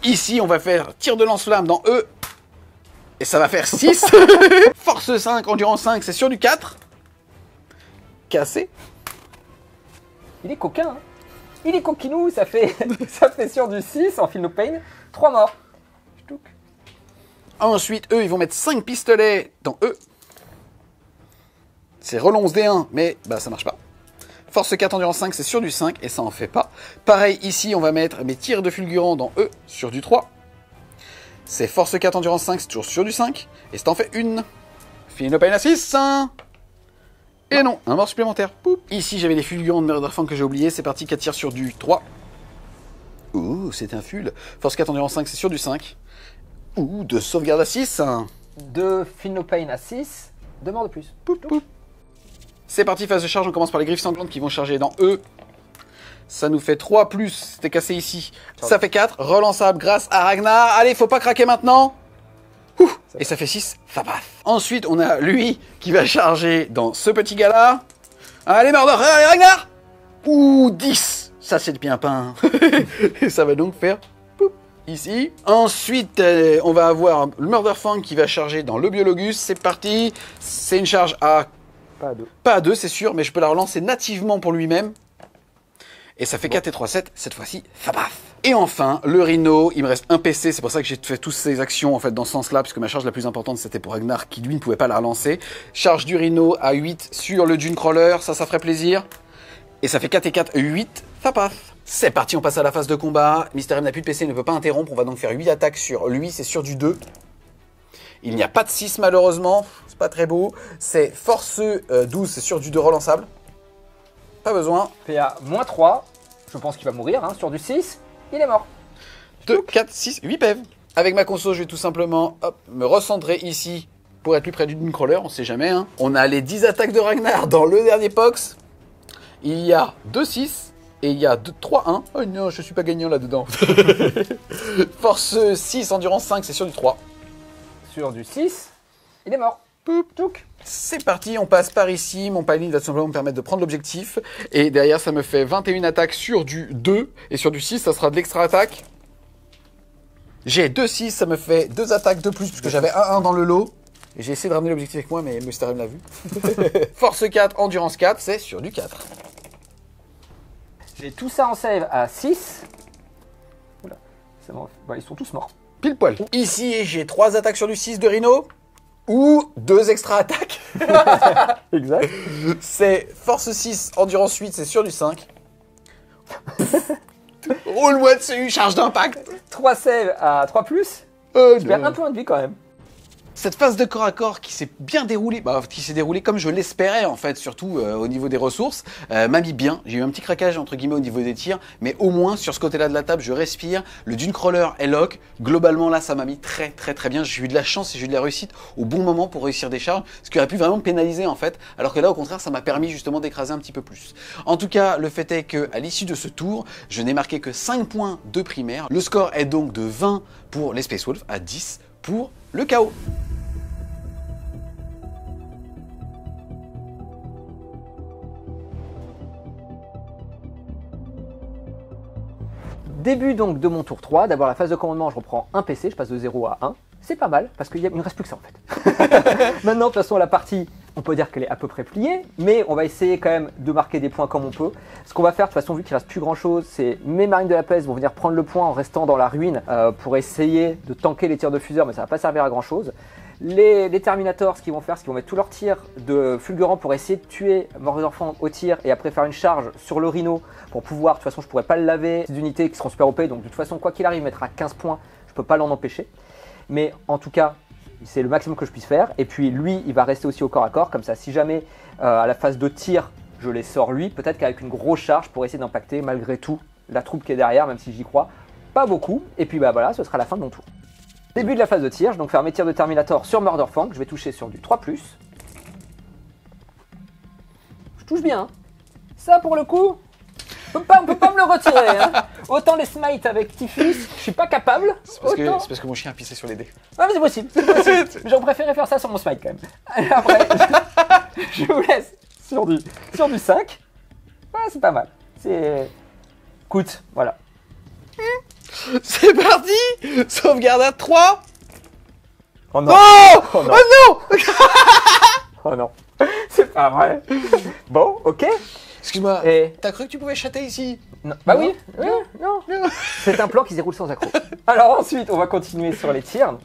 B: Ici, on va faire tir de lance-flamme dans eux. Et ça va faire 6. Force 5, endurance 5, c'est sur du 4. Cassé.
C: Il est coquin, hein. Il est coquinou, ça fait sur du 6 en Feel No Pain. 3 morts. Ch'touk.
B: Ensuite, eux, ils vont mettre 5 pistolets dans eux. C'est relance D1, mais ça marche pas. Force 4, endurance 5, c'est sur du 5, et ça en fait pas. Pareil, ici, on va mettre mes tirs de fulgurant dans eux, sur du 3. C'est force 4, endurance 5, c'est toujours sur du 5. Et ça en fait une. Feel No Pain à 6. Et non, un mort supplémentaire. Poup. Ici, j'avais les fulgurants de Murderfang que j'ai oublié. C'est parti, 4 tirs sur du 3. Ouh, c'est un full. Force 4, endurance 5, c'est sur du 5. Ouh, de sauvegarde à 6.
C: 2 Feel No Pain à 6. 2 morts de plus.
B: Poup, poup. C'est parti, phase de charge. On commence par les griffes sanglantes qui vont charger dans eux. Ça nous fait 3 plus, c'était cassé ici. Ça fait 4, relançable grâce à Ragnar. Allez, faut pas craquer maintenant. Ouh, et ça fait 6, ça passe. Ensuite, on a lui qui va charger dans ce petit gars-là. Allez, meurs, allez, Ragnar. Ouh, 10, ça c'est bien peint. Et ça va donc faire poup, ici. Ensuite, on va avoir le Murderfang qui va charger dans le Biologus. C'est parti, c'est une charge à... Pas à 2, c'est sûr, mais je peux la relancer nativement pour lui-même. Et ça fait 4 et 3, 7, cette fois-ci, ça passe. Et enfin, le Rhino, il me reste un PC, c'est pour ça que j'ai fait toutes ces actions en fait dans ce sens-là, puisque ma charge la plus importante c'était pour Ragnar, qui lui ne pouvait pas la relancer. Charge du Rhino à 8 sur le Dunecrawler, ça ferait plaisir. Et ça fait 4 et 4, 8, ça passe. C'est parti, on passe à la phase de combat. Mister M n'a plus de PC, il ne peut pas interrompre, on va donc faire 8 attaques sur lui, c'est sur du 2. Il n'y a pas de 6 malheureusement, c'est pas très beau. C'est force 12, c'est sur du 2 relançable. Pas besoin.
C: PA -3, je pense qu'il va mourir, hein. Sur du 6, il est mort.
B: 2, 4, 6, 8 PV. Avec ma console, je vais tout simplement me recentrer ici pour être plus près du Dunecrawler, on sait jamais. Hein. On a les 10 attaques de Ragnar dans le dernier box. Il y a 2, 6 et il y a 2, 3, 1. Oh non, je suis pas gagnant là-dedans. Force 6, endurance 5, c'est sur du 3.
C: Sur du 6, il est mort. Tchouk.
B: C'est parti, on passe par ici. Mon piling va tout simplement me permettre de prendre l'objectif. Et derrière, ça me fait 21 attaques sur du 2. Et sur du 6, ça sera de l'extra attaque. J'ai 2, 6, ça me fait 2 attaques de plus, puisque j'avais 1, 1 dans le lot. Et j'ai essayé de ramener l'objectif avec moi, mais Mr. M l'a vu. Force 4, endurance 4, c'est sur du 4.
C: J'ai tout ça en save à 6. Oula, c'est mort. Bah, ils sont tous morts.
B: Pile poil. Ici, j'ai 3 attaques sur du 6 de Rhino. Ou 2 extra attaques.
C: Exact.
B: C'est force 6, endurance 8, c'est sur du 5. Roule-moi dessus, charge d'impact.
C: 3 save à 3+. Je perds un point de vie quand même.
B: Cette phase de corps à corps qui s'est bien déroulée, qui s'est déroulée comme je l'espérais en fait, surtout au niveau des ressources, m'a mis bien. J'ai eu un petit craquage entre guillemets au niveau des tirs, mais au moins sur ce côté-là de la table, je respire. Le dune crawler est lock. Globalement là, ça m'a mis très bien. J'ai eu de la chance et j'ai eu de la réussite au bon moment pour réussir des charges, ce qui aurait pu vraiment me pénaliser en fait, alors que là au contraire, ça m'a permis justement d'écraser un petit peu plus. En tout cas, le fait est que à l'issue de ce tour, je n'ai marqué que 5 points de primaire. Le score est donc de 20 pour les Space Wolves à 10 pour le chaos.
C: Début donc de mon tour 3, d'abord la phase de commandement, je reprends un PC, je passe de 0 à 1. C'est pas mal, parce qu'il ne me reste plus que ça en fait. Maintenant, de toute façon, la partie, on peut dire qu'elle est à peu près pliée, mais on va essayer quand même de marquer des points comme on peut. Ce qu'on va faire, de toute façon, vu qu'il ne reste plus grand chose, c'est mes marines de la peste vont venir prendre le point en restant dans la ruine pour essayer de tanker les tirs de fuseurs, mais ça ne va pas servir à grand chose. Les Terminators, ce qu'ils vont faire, c'est qu'ils vont mettre tous leurs tirs de fulgurant pour essayer de tuer Mordorfang au tir et après faire une charge sur le Rhino pour pouvoir, de toute façon je pourrais pas le laver, des unités qui seront super OP, donc de toute façon quoi qu'il arrive il mettra 15 points, je peux pas l'en empêcher. Mais en tout cas, c'est le maximum que je puisse faire. Et puis lui, il va rester aussi au corps à corps, comme ça si jamais à la phase de tir, je les sors lui, peut-être qu'avec une grosse charge pour essayer d'impacter malgré tout la troupe qui est derrière, même si j'y crois pas beaucoup. Et puis bah voilà, ce sera la fin de mon tour. Début de la phase de tir, je vais donc faire mes tirs de Terminator sur Mordorfang, je vais toucher sur du 3+. Je touche bien, hein. Ça pour le coup, on peut pas me le retirer. Hein. Autant les smites avec Typhus, je suis pas capable.
B: C'est parce que mon chien a pissé sur les dés.
C: Ah mais c'est possible, J'aurais préféré faire ça sur mon smite quand même. Après, je vous laisse sur du 5. Ah, c'est pas mal. C'est... Écoute, voilà.
B: C'est parti. Sauvegarde à 3.
C: Oh non.
B: Oh,
C: Oh non.
B: oh non.
C: Oh non. C'est pas vrai. Bon, ok.
B: Excuse-moi,
C: Et...
B: t'as cru que tu pouvais chatter ici?
C: Non. Bah
B: Non.
C: oui, non. C'est un plan qui se déroule sans accroc. Alors ensuite, on va continuer sur les tirs.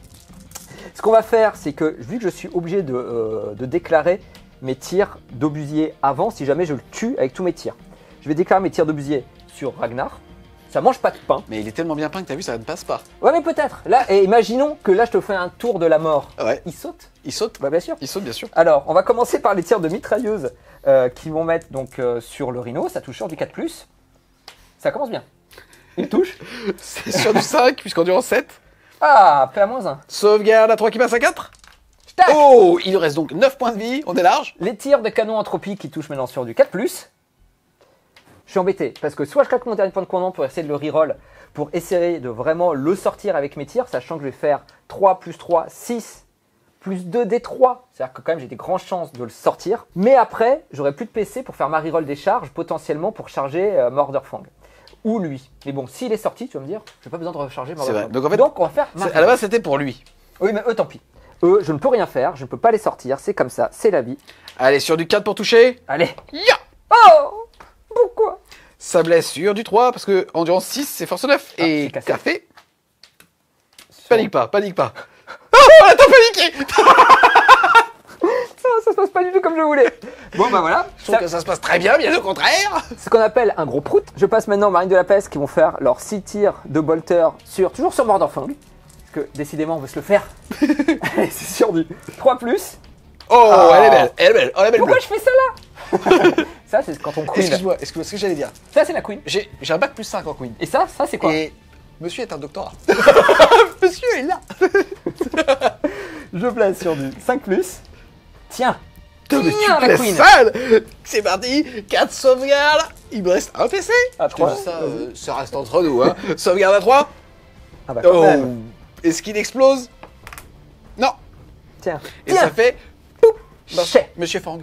C: Ce qu'on va faire, c'est que vu que je suis obligé de déclarer mes tirs d'obusier avant, si jamais je le tue avec tous mes tirs. Je vais déclarer mes tirs d'obusier sur Ragnar. Ça mange pas de pain.
B: Mais il est tellement bien peint que t'as vu, ça ne passe pas.
C: Ouais, mais peut-être. Là, et imaginons que là, je te fais un tour de la mort.
B: Ouais.
C: Il saute?
B: Il saute.
C: Bah bien sûr.
B: Il saute, bien sûr.
C: Alors, on va commencer par les tirs de mitrailleuse qui vont mettre donc sur le Rhino. Ça touche sur du 4+. Ça commence bien. Il touche.
B: C'est sur du 5, puisqu'on dure en 7.
C: Ah, PA-1.
B: Sauvegarde à 3 qui passe à 4.
C: Tac.
B: Oh, il nous reste donc 9 points de vie, on est large.
C: Les tirs de canon entropie qui touchent maintenant sur du 4+. Je suis embêté parce que soit je claque mon dernier point de commandement pour essayer de le reroll, pour essayer de vraiment le sortir avec mes tirs, sachant que je vais faire 3 + 3, 6, plus 2 D3. C'est-à-dire que quand même j'ai des grandes chances de le sortir. Mais après, j'aurai plus de PC pour faire ma reroll des charges, potentiellement pour charger Mordorfang. Ou lui. Mais bon, s'il est sorti, tu vas me dire, j'ai pas besoin de recharger Mordorfang.
B: C'est vrai. Donc en fait,
C: on va faire ma
B: à la base c'était pour lui.
C: Oui, mais eux, tant pis. Eux, je ne peux rien faire, je ne peux pas les sortir, c'est comme ça, c'est la vie.
B: Allez, sur du 4 pour toucher.
C: Allez.
B: Ya.
C: Oh! Pourquoi?
B: Ça blesse sur du 3, parce que endurance 6, c'est force 9.
C: Ah,
B: et
C: c'est cassé.
B: ça fait... Panique pas, panique pas. Oh, attends, paniqué.
C: Ça se passe pas du tout comme je voulais. Bon, bah voilà.
B: Je trouve que ça se passe très bien, bien au contraire.
C: Ce qu'on appelle un gros prout. Je passe maintenant aux marines de la peste qui vont faire leurs 6 tirs de bolter toujours sur Mordorfang. Parce que décidément, on veut se le faire. Allez, c'est sur du 3+.
B: Oh,
C: Ah.
B: elle est belle, elle est belle. Oh, la belle
C: Pourquoi
B: bleue.
C: je fais ça là? Ça, c'est quand on queen.
B: Excuse-moi, ce que j'allais dire.
C: Ça, c'est la queen.
B: J'ai un bac +5 en Queen.
C: Et ça c'est quoi?
B: Et monsieur est un doctorat. Monsieur est là.
C: Je place sur du 5+. Tiens.
B: Putain, mais
C: Tiens,
B: tu
C: la
B: plais
C: queen.
B: sale. C'est parti, 4 sauvegardes. Il me reste un PC.
C: À
B: Je te
C: 3.
B: dis ça, ça reste entre nous. Hein. Sauvegarde à 3.
C: Ah bah quand
B: Oh.
C: même.
B: Est-ce qu'il explose? Non.
C: Tiens.
B: Et ça fait... Poup.
C: Chais.
B: Monsieur Fang.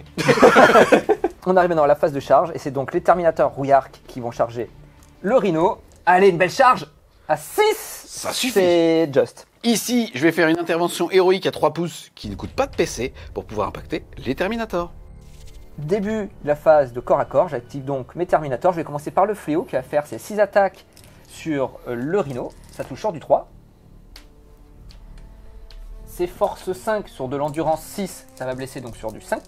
C: On arrive maintenant à la phase de charge et c'est donc les Terminators Rouillark qui vont charger le Rhino. Allez, une belle charge à 6.
B: Ça suffit.
C: C'est just.
B: Ici, je vais faire une intervention héroïque à 3 pouces qui ne coûte pas de PC pour pouvoir impacter les Terminators.
C: Début de la phase de corps à corps, j'active donc mes Terminators. Je vais commencer par le fléau qui va faire ses 6 attaques sur le Rhino. Ça touche sur du 3. C'est force 5 sur de l'endurance 6. Ça va blesser donc sur du 5+.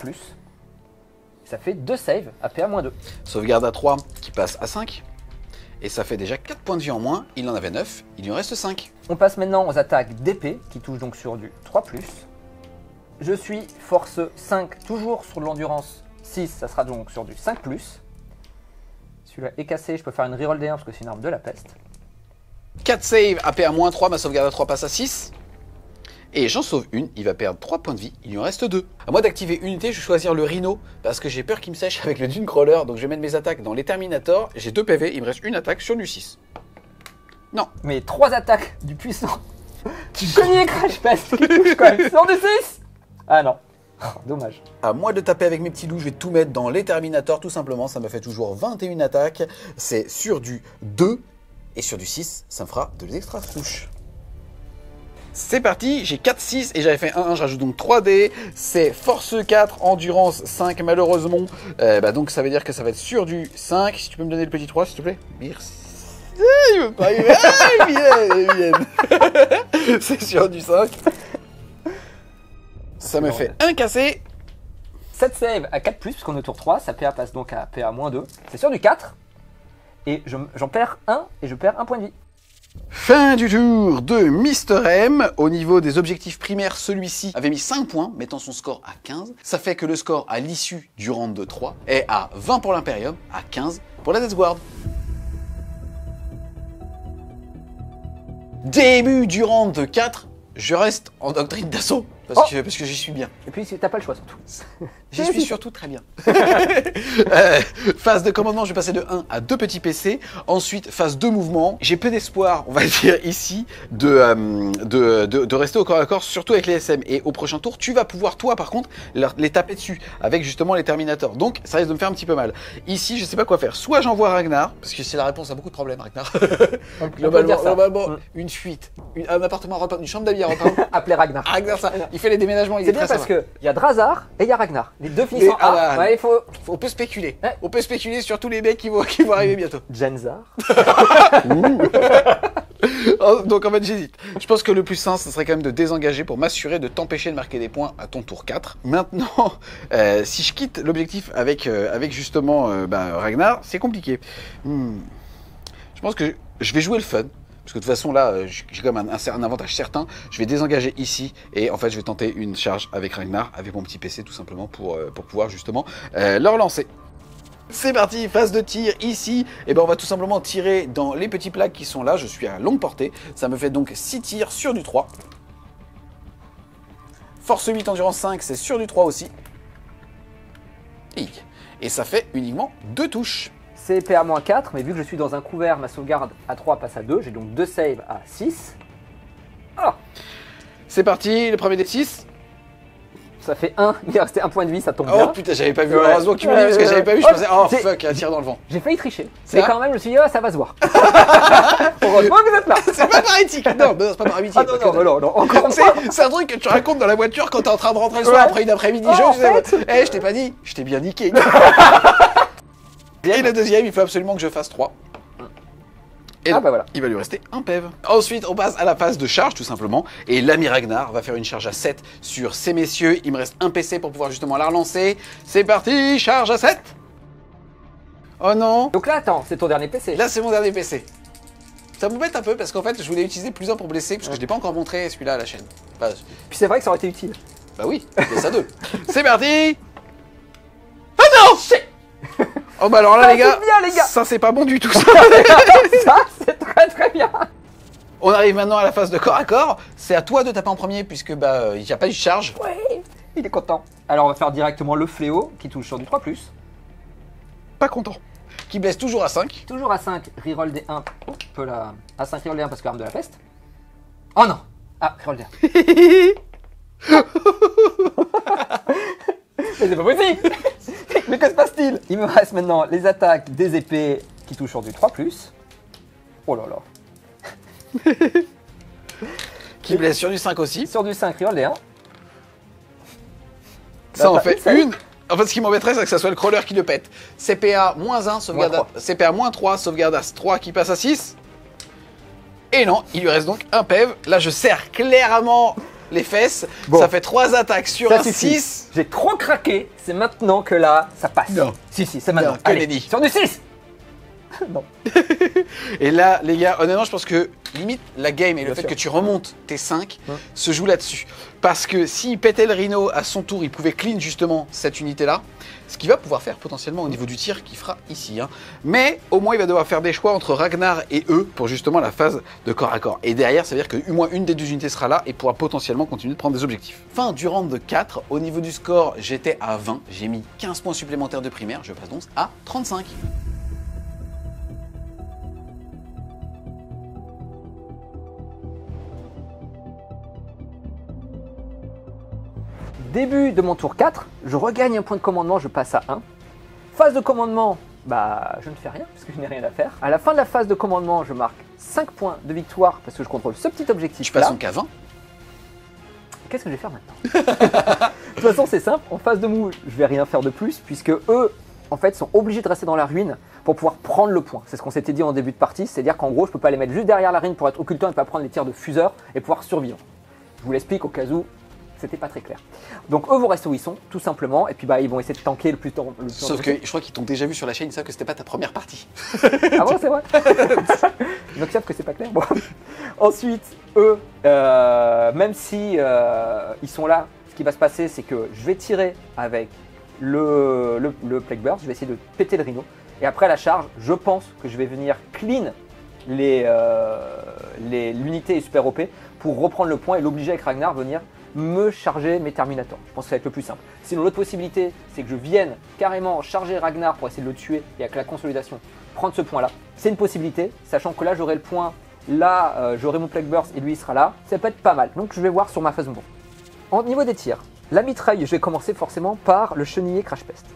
C: Ça fait 2 saves à PA-2.
B: Sauvegarde à 3 qui passe à 5. Et ça fait déjà 4 points de vie en moins. Il en avait 9, il lui en reste 5.
C: On passe maintenant aux attaques d'épée qui touchent donc sur du 3+. Je suis force 5, toujours sur de l'endurance 6, ça sera donc sur du 5+. Celui-là est cassé, je peux faire une reroll D1 parce que c'est une arme de la peste.
B: 4 save, AP à -3, ma sauvegarde à 3 passe à 6. Et j'en sauve une, il va perdre 3 points de vie, il lui en reste 2. À moi d'activer une unité, je vais choisir le Rhino, parce que j'ai peur qu'il me sèche avec le Dune Crawler, donc je vais mettre mes attaques dans les Terminators. J'ai 2 PV, il me reste une attaque sur du 6. Non.
C: Mais 3 attaques du puissant. Tu connais Crash Pest qui touche quand même sur du 6. Ah non, dommage.
B: À moi de taper avec mes petits loups, je vais tout mettre dans les Terminators, tout simplement, ça me fait toujours 21 attaques. C'est sur du 2, et sur du 6, ça me fera de l'extra touche. C'est parti, j'ai 4-6 et j'avais fait 1-1, je rajoute donc 3D, c'est force 4, endurance 5 malheureusement, donc ça veut dire que ça va être sur du 5, si tu peux me donner le petit 3 s'il te plaît. Merci. Il veut pas, ils viennent. C'est sur du 5. Ça me fait un cassé.
C: 7 save à 4+, puisqu'on est au tour 3, sa PA passe donc à PA -2, c'est sur du 4, et j'en perds 1, et je perds 1 point de vie.
B: Fin du tour de Mister M. Au niveau des objectifs primaires, celui-ci avait mis 5 points, mettant son score à 15. Ça fait que le score à l'issue du round de 3 est à 20 pour l'Imperium, à 15 pour la Death Guard. Début du round de 4, je reste en doctrine d'assaut. Parce que j'y suis bien.
C: Et puis t'as pas le choix surtout.
B: J'y suis surtout très bien. Phase de commandement, je vais passer de 1 à 2 petits PC. Ensuite, phase de mouvement. J'ai peu d'espoir, on va dire ici, de rester au corps à corps, surtout avec les SM. Et au prochain tour, tu vas pouvoir, toi par contre, les taper dessus, avec justement les Terminators. Donc, ça risque de me faire un petit peu mal. Ici, je sais pas quoi faire. Soit j'envoie Ragnar, parce que c'est la réponse à beaucoup de problèmes, Ragnar. globalement une fuite, un appartement à repeindre, une chambre d'habits à repeindre.
C: Appelez Ragnar.
B: Ragnar, ça, il fait les déménagements.
C: C'est bien parce qu'il y a Drazar et il y a Ragnar. Les deux finissent en A. Ouais, il faut...
B: On peut spéculer. Ouais. On peut spéculer sur tous les mecs qui vont arriver bientôt.
C: Genzar.
B: Donc en fait j'hésite. Je pense que le plus simple, ce serait quand même de désengager pour m'assurer de t'empêcher de marquer des points à ton tour 4. Maintenant, si je quitte l'objectif avec justement Ragnar, c'est compliqué. Je pense que je vais jouer le fun. Parce que de toute façon là, j'ai quand même un avantage certain. Je vais désengager ici et en fait je vais tenter une charge avec Ragnar, avec mon petit PC tout simplement pour pouvoir justement le relancer. C'est parti, phase de tir ici. Et ben on va tout simplement tirer dans les petits plaques qui sont là. Je suis à longue portée. Ça me fait donc 6 tirs sur du 3. Force 8, endurance 5, c'est sur du 3 aussi. Et ça fait uniquement 2 touches.
C: C'est PA -4, mais vu que je suis dans un couvert, ma sauvegarde à 3 passe à 2. J'ai donc 2 saves à 6. Ah.
B: C'est parti, le premier des 6.
C: Ça fait 1, il restait 1 point de vie, ça tombe bien.
B: Oh putain, j'avais pas vu. Heureusement que tu me dis parce que j'avais pas vu. Je pensais, oh fuck, un tir dans le vent.
C: J'ai failli tricher. Mais quand même, je me suis dit, oh, ça va se voir. Heureusement que vous êtes là.
B: C'est pas par éthique. Non, c'est pas par amitié.
C: Ah non, encore
B: c'est un truc que tu racontes dans la voiture quand t'es en train de rentrer le soir après une après-midi jeu. Je t'ai pas dit, je t'ai bien niqué. Et le deuxième, il faut absolument que je fasse 3. Et là,
C: voilà.
B: Il va lui rester un PEV. Ensuite, on passe à la phase de charge, tout simplement. Et l'ami Ragnar va faire une charge à 7 sur ces messieurs. Il me reste un PC pour pouvoir justement la relancer. C'est parti, charge à 7. Oh non.
C: Donc là, attends, c'est ton dernier PC.
B: Là, c'est mon dernier PC. Ça m'embête un peu parce qu'en fait, je voulais utiliser plus un pour blesser, parce que je n'ai pas encore montré celui-là à la chaîne. Enfin,
C: puis c'est vrai que ça aurait été utile.
B: Bah oui, il y a ça 2. C'est parti. Oh non. Oh bah alors là, les gars, ça c'est pas bon du tout. Ça
C: c'est très bien.
B: On arrive maintenant à la phase de corps à corps. C'est à toi de taper en premier puisque il n'y a pas eu de charge.
C: Ouais, il est content. Alors on va faire directement le fléau qui touche sur du 3+.
B: Pas content. Qui blesse toujours à 5.
C: Toujours à 5, reroll des 1. Peut la... À 5 reroll des 1 parce que arme de la peste. Oh non. Ah, reroll des 1. Mais c'est pas possible. Mais que se passe-t-il? Il me reste maintenant les attaques des épées qui touchent sur du 3+. Oh là là.
B: Qui blesse sur du 5 aussi.
C: Sur du 5, reroll des 1.
B: Ça en fait une. En fait, ce qui m'embêterait, c'est que ça soit le crawler qui le pète. CPA -1, sauvegarde à... CPA -3, sauvegarde à 3 qui passe à 6. Et non, il lui reste donc un PEV. Là, je serre clairement les fesses. Bon. Ça fait 3 attaques sur un 6.
C: J'ai trop craqué. C'est maintenant que là, ça passe.
B: Non.
C: Si, c'est maintenant.
B: Non, Kennedy.
C: Sur du 6. Non.
B: Et là, les gars, honnêtement, je pense que limite la game et le
C: Bien
B: fait
C: sûr.
B: que tu remontes tes 5
C: Ouais.
B: se joue là-dessus. Parce que s'il pétait le Rhino à son tour, il pouvait clean justement cette unité-là. Ce qu'il va pouvoir faire potentiellement au niveau du tir qu'il fera ici. Hein. Mais au moins, il va devoir faire des choix entre Ragnar et eux pour justement la phase de corps à corps. Et derrière, ça veut dire qu'au moins une des 2 unités sera là et pourra potentiellement continuer de prendre des objectifs. Fin du round de 4. Au niveau du score, j'étais à 20. J'ai mis 15 points supplémentaires de primaire. Je passe donc à 35.
C: Début de mon tour 4, je regagne un point de commandement, je passe à 1. Phase de commandement, bah je ne fais rien parce que je n'ai rien à faire. À la fin de la phase de commandement, je marque 5 points de victoire parce que je contrôle ce petit objectif
B: Tu passes
C: là.
B: donc à 20.
C: Qu'est-ce que je vais faire maintenant? De toute façon c'est simple, en phase de move, je vais rien faire de plus puisque eux en fait sont obligés de rester dans la ruine pour pouvoir prendre le point. C'est ce qu'on s'était dit en début de partie, c'est-à-dire qu'en gros je peux pas les mettre juste derrière la ruine pour être occultant et pas prendre les tirs de fuseur et pouvoir survivre. Je vous l'explique au cas où c'était pas très clair. Donc eux vont rester où ils sont, tout simplement, et puis bah ils vont essayer de tanker le plus tôt.
B: Sauf que je crois qu'ils t'ont déjà vu sur la chaîne, ils savent que c'était pas ta première partie.
C: Ah bon, c'est vrai. Donc ils savent que c'est pas clair. Bon. Ensuite, eux, même si ils sont là, ce qui va se passer, c'est que je vais tirer avec le Plague Burst, je vais essayer de péter le Rhino, et après à la charge, je pense que je vais venir clean l'unité super OP pour reprendre le point et l'obliger avec Ragnar venir me charger mes Terminators. Je pense que ça va être le plus simple. Sinon l'autre possibilité, c'est que je vienne carrément charger Ragnar pour essayer de le tuer et avec la consolidation prendre ce point là. C'est une possibilité, sachant que là j'aurai le point, là j'aurai mon Plague Burst et lui il sera là. Ça peut être pas mal, donc je vais voir sur ma phase de mouvement. Au niveau des tirs, la mitraille, je vais commencer forcément par le chenillé Crash Pest.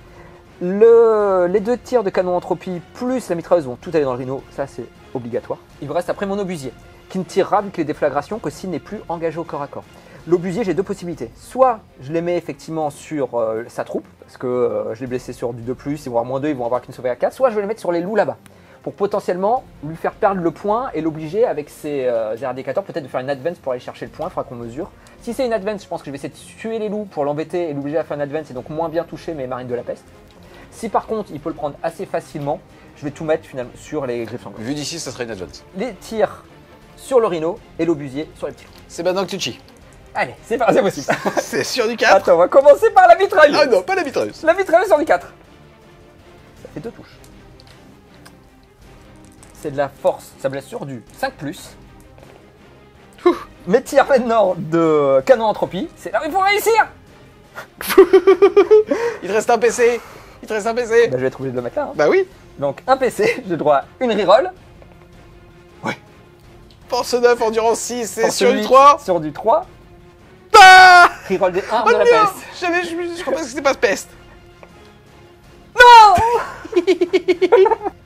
C: Les 2 tirs de canon entropie plus la mitrailleuse vont tout aller dans le Rhino, ça c'est obligatoire. Il me reste après mon obusier, qui ne tirera avec les déflagrations que s'il n'est plus engagé au corps à corps. L'obusier, j'ai 2 possibilités. Soit je les mets effectivement sur sa troupe, parce que je l'ai blessé sur du 2+, ils vont avoir -2, ils vont avoir qu'une sauvegarde à 4. Soit je vais les mettre sur les loups là-bas, pour potentiellement lui faire perdre le point et l'obliger avec ses éradicateurs peut-être de faire une advance pour aller chercher le point, il faudra qu'on mesure. Si c'est une advance, je pense que je vais essayer de tuer les loups pour l'embêter et l'obliger à faire une advance et donc moins bien toucher mes marines de la peste. Si par contre il peut le prendre assez facilement, je vais tout mettre finalement sur les griffes sanglantes.
B: Vu d'ici, ça serait une advance.
C: Les tirs sur le Rhino et l'obusier sur les petits loups.
B: C'est maintenant que tu chis.
C: Allez, c'est parti, c'est possible.
B: C'est sur du 4.
C: Attends, on va commencer par la mitrailleuse.
B: Ah non, pas la mitrailleuse.
C: La mitrailleuse sur du 4. Ça fait 2 touches. C'est de la force, ça blesse sur du 5+. Mes tirs maintenant de canon entropie, c'est là où il faut réussir.
B: Il te reste un PC. Il te reste un PC.
C: Bah, je vais être obligé de le mettre là. Hein.
B: Bah oui.
C: Donc un PC, j'ai droit à une reroll.
B: Force 9, endurance 6, c'est
C: Force
B: sur du
C: 8,
B: 3.
C: Sur du 3.
B: Ah
C: Reroll des 1
B: Oh
C: de la
B: non,
C: peste.
B: je crois pas que c'était pas peste.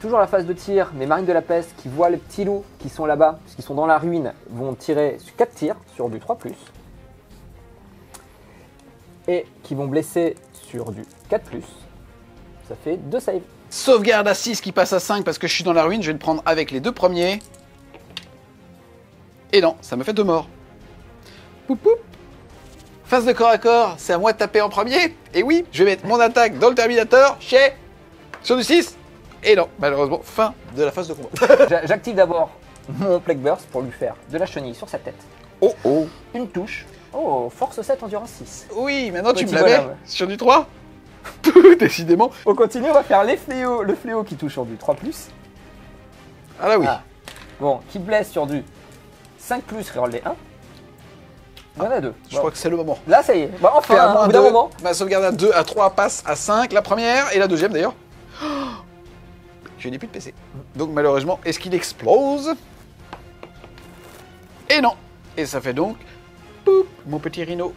C: Toujours la phase de tir, mes marines de la peste qui voient les petits loups qui sont là-bas, parce qu'ils sont dans la ruine, vont tirer 4 tirs sur du 3+. Et qui vont blesser sur du 4+. Ça fait 2 saves.
B: Sauvegarde à 6 qui passe à 5 parce que je suis dans la ruine. Je vais le prendre avec les 2 premiers. Et non, ça me fait 2 morts. Poup poup. Phase de corps à corps, c'est à moi de taper en premier. Et oui, je vais mettre mon attaque dans le Terminator, sur du 6. Et non, malheureusement, fin de la phase de combat.
C: J'active d'abord mon Plague Burst pour lui faire de la chenille sur sa tête.
B: Oh oh.
C: Une touche. Oh, force 7, endurance 6.
B: Oui, maintenant tu
C: Petit
B: me la mets
C: bonhomme.
B: sur du 3. Décidément.
C: On continue, on va faire le fléau qui touche sur du 3+.
B: Ah là oui.
C: Ah. Bon, qui blesse sur du 5+, reroll des 1. Il y en a 2.
B: Je crois que c'est le moment.
C: Là, ça y est. Bah,
B: Fait à
C: enfin,
B: moins
C: au bout d'un
B: deux.
C: moment.
B: Ma sauvegarde à 3 passe à 5, la première et la deuxième d'ailleurs. Oh, je n'ai plus de PC. Donc malheureusement, est-ce qu'il explose? Et non. Et ça fait donc poup, mon petit Rhino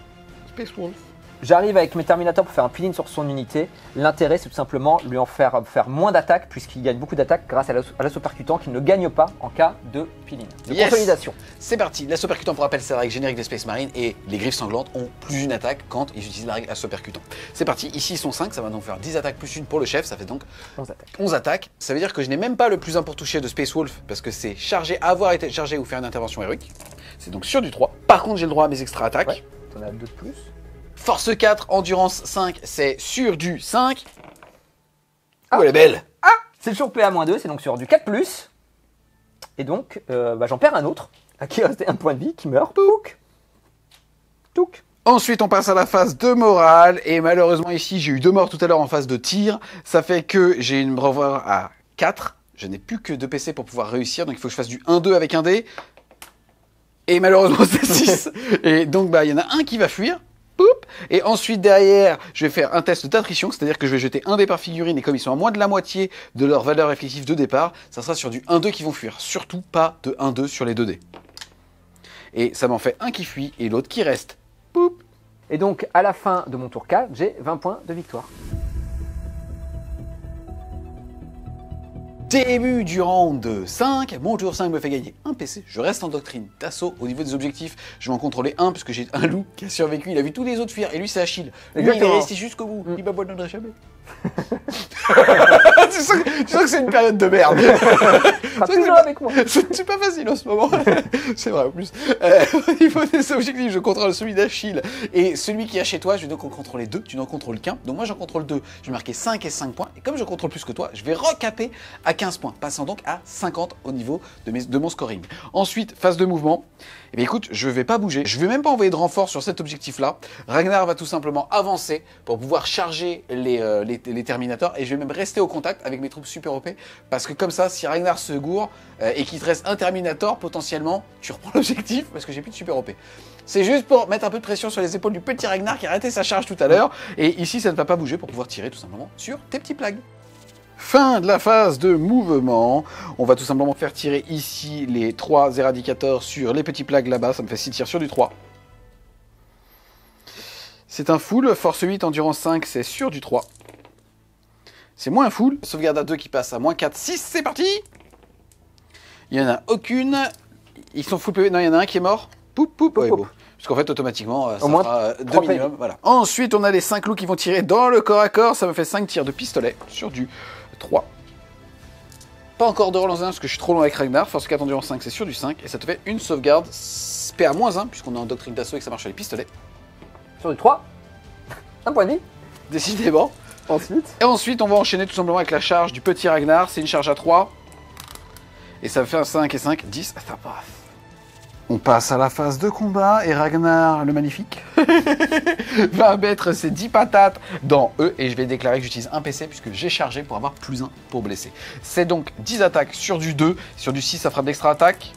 B: Space Wolf.
C: J'arrive avec mes Terminators pour faire un peeling sur son unité. L'intérêt, c'est tout simplement lui en faire moins d'attaques, puisqu'il gagne beaucoup d'attaques grâce à l'assaut percutant qu'il ne gagne pas en cas de peeling. De
B: Yes.
C: consolidation.
B: C'est parti. L'assaut percutant, pour rappel, c'est la règle générique des Space Marines et les griffes sanglantes ont plus une attaque quand ils utilisent la règle assaut percutant. C'est parti. Ici, ils sont 5. Ça va donc faire 10 attaques plus une pour le chef. Ça fait donc
C: 11 attaques.
B: 11 attaques. Ça veut dire que je n'ai même pas le plus 1 pour toucher de Space Wolf parce que c'est chargé, avoir été chargé ou faire une intervention héroïque. C'est donc sur du 3. Par contre, j'ai le droit à mes extra attaques.
C: Ouais. T'en as 2 de plus.
B: Force 4, endurance 5, c'est sur du 5. Oh, elle est belle.
C: C'est toujours PA-2, c'est donc sur du 4+. Et donc, j'en perds un autre, à qui restait un point de vie, qui meurt. Pouc. Touc.
B: Ensuite, on passe à la phase de morale. Et malheureusement, ici, j'ai eu 2 morts tout à l'heure en phase de tir. Ça fait que j'ai une revoir à 4. Je n'ai plus que 2 PC pour pouvoir réussir. Donc, il faut que je fasse du 1-2 avec un dé. Et malheureusement, c'est 6. Et donc, il y en a un qui va fuir. Poup. Et ensuite, derrière, je vais faire un test d'attrition. C'est-à-dire que je vais jeter un dé par figurine. Et comme ils sont à moins de la moitié de leur valeur effective de départ, ça sera sur du 1-2 qui vont fuir. Surtout pas de 1-2 sur les 2 dés. Et ça m'en fait un qui fuit et l'autre qui reste. Poup.
C: Et donc, à la fin de mon tour 4, j'ai 20 points de victoire.
B: Début du round 5, mon tour 5 me fait gagner un PC. Je reste en doctrine d'assaut. Au niveau des objectifs, je vais en contrôler un puisque j'ai un loup qui a survécu. Il a vu tous les autres fuir et lui c'est Achille. Lui il est resté jusqu'au bout. Il m'abandonnerait jamais. tu sens que c'est une période de merde.
C: Toujours avec moi.
B: C'est pas facile en ce moment. C'est vrai en plus. Au niveau des objectifs, je contrôle celui d'Achille et celui qui est chez toi. Je vais donc en contrôler 2. Tu n'en contrôles qu'un. Donc moi j'en contrôle 2. Je vais marquer 5 et 5 points. Et comme je contrôle plus que toi, je vais recaper à 15 points, passant donc à 50 au niveau de mon scoring. Ensuite, phase de mouvement. Eh bien écoute, je vais pas bouger. Je vais même pas envoyer de renfort sur cet objectif-là. Ragnar va tout simplement avancer pour pouvoir charger les Terminators et je vais même rester au contact avec mes troupes super OP parce que comme ça, si Ragnar se gourre et qu'il te reste un Terminator, potentiellement, tu reprends l'objectif parce que j'ai plus de super OP. C'est juste pour mettre un peu de pression sur les épaules du petit Ragnar qui a arrêté sa charge tout à l'heure et ici, ça ne va pas bouger pour pouvoir tirer tout simplement sur tes petits plagues. Fin de la phase de mouvement. On va tout simplement faire tirer ici les 3 éradicateurs sur les petits plagues là-bas. Ça me fait 6 tirs sur du 3. C'est un full. Force 8, endurance 5, c'est sur du 3. C'est moins un full. Sauvegarde à 2 qui passe à moins 4, 6. C'est parti. Il n'y en a aucune. Ils sont full PV. Non, il y en a un qui est mort. Poup, poup. Ouais, bon. Puisqu'en fait, automatiquement, ça fera 2 minimum. Voilà. Ensuite, on a les 5 loups qui vont tirer dans le corps à corps. Ça me fait 5 tirs de pistolet sur du 3. Pas encore de relance 1 parce que je suis trop loin avec Ragnar. Force 4, endurance 5, c'est sur du 5. Et ça te fait une sauvegarde PA-1 puisqu'on est en doctrine d'assaut et que ça marche sur les pistolets.
C: Sur du 3. Un point de vie.
B: Décidément.
C: Ensuite.
B: Et ensuite, on va enchaîner tout simplement avec la charge du petit Ragnar. C'est une charge à 3. Et ça fait un 5 et 5, 10. Ça passe. On passe à la phase de combat et Ragnar, le magnifique, va mettre ses 10 patates dans E et je vais déclarer que j'utilise un PC puisque j'ai chargé pour avoir plus 1 pour blesser. C'est donc 10 attaques sur du 2, sur du 6 ça fera de l'extra attaque.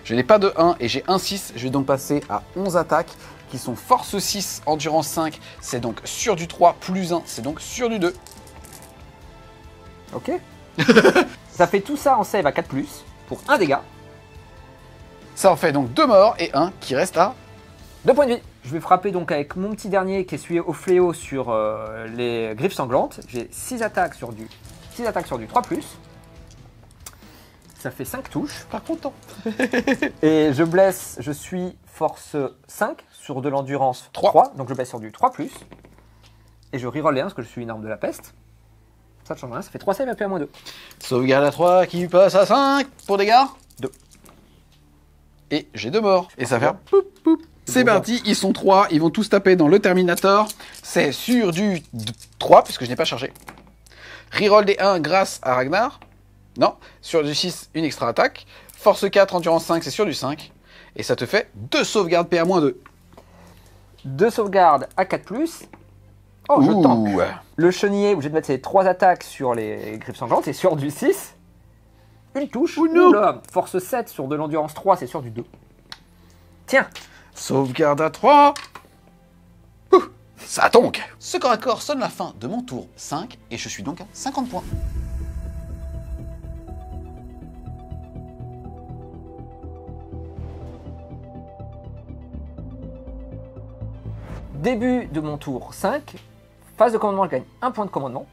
B: Je n'ai pas de 1 et j'ai un 6, je vais donc passer à 11 attaques qui sont force 6, endurance 5, c'est donc sur du 3 plus 1, c'est donc sur du 2.
C: Ok. Ça fait tout ça en save à 4+, pour 1 dégât.
B: Ça en fait donc 2 morts et 1 qui reste à
C: 2 points de vie. Je vais frapper donc avec mon petit dernier qui est celui au fléau sur les griffes sanglantes. J'ai 6 attaques sur du 3+. Ça fait 5 touches.
B: pas content.
C: Et je blesse, je suis force 5 sur de l'endurance 3. Donc je blesse sur du 3+. Et je reroll les 1 parce que je suis une arme de la peste. Ça ne change rien, ça fait 3 saves à PA-2.
B: Sauvegarde à 3 qui passe à 5 pour dégâts
C: 2.
B: Et j'ai 2 morts. Et ça fait poup poup. C'est parti, ils sont 3, ils vont tous taper dans le Terminator. C'est sur du 3 puisque je n'ai pas chargé. Reroll des 1 grâce à Ragnar. Non, sur du 6, une extra attaque. Force 4, endurance 5, c'est sur du 5. Et ça te fait 2 sauvegardes PA-2.
C: 2 sauvegardes à 4+. Oh, je tank. Le chenillé, où j'ai de mettre ces 3 attaques sur les griffes sanglantes, c'est sur du 6. Une touche. Oula, force 7 sur de l'endurance 3, c'est sur du 2. Tiens.
B: Sauvegarde à 3. Ça donc. Ce corps à corps sonne la fin de mon tour 5 et je suis donc à 50 points.
C: Début de mon tour 5. Phase de commandement, je gagne 1 point de commandement.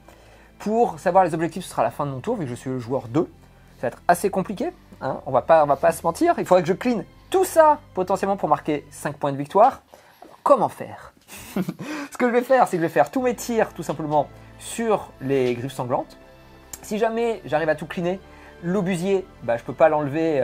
C: Pour savoir les objectifs, ce sera la fin de mon tour, vu que je suis le joueur 2. Ça va être assez compliqué, hein, on va pas se mentir. Il faudrait que je clean tout ça potentiellement pour marquer 5 points de victoire. Alors, comment faire? Ce que je vais faire, c'est que je vais faire tous mes tirs tout simplement sur les griffes sanglantes. Si jamais j'arrive à tout cleaner, L'obusier, bah, je peux pas l'enlever,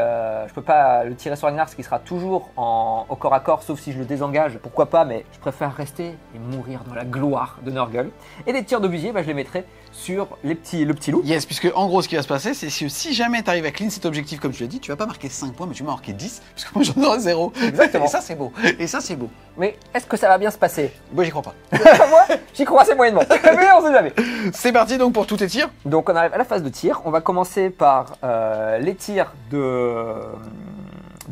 C: je peux pas le tirer sur Ragnar, ce qui sera toujours au corps à corps, sauf si je le désengage. Pourquoi pas, mais je préfère rester et mourir dans la gloire de Nurgle. Et les tirs d'obusier, bah, je les mettrai sur le petit loup.
B: Yes, puisque en gros, ce qui va se passer, c'est que si jamais tu arrives à clean cet objectif, comme tu l'as dit, tu vas pas marquer 5 points, mais tu vas marquer 10, puisque moi j'en aurai 0.
C: Exactement.
B: Et ça, c'est beau. Et ça, c'est beau.
C: Mais est-ce que ça va bien se passer?
B: Moi, j'y crois pas.
C: Moi, j'y crois assez moyennement. Mais on sait jamais.
B: C'est parti donc pour tous tes tirs.
C: Donc on arrive à la phase de tir. On va commencer par les tirs de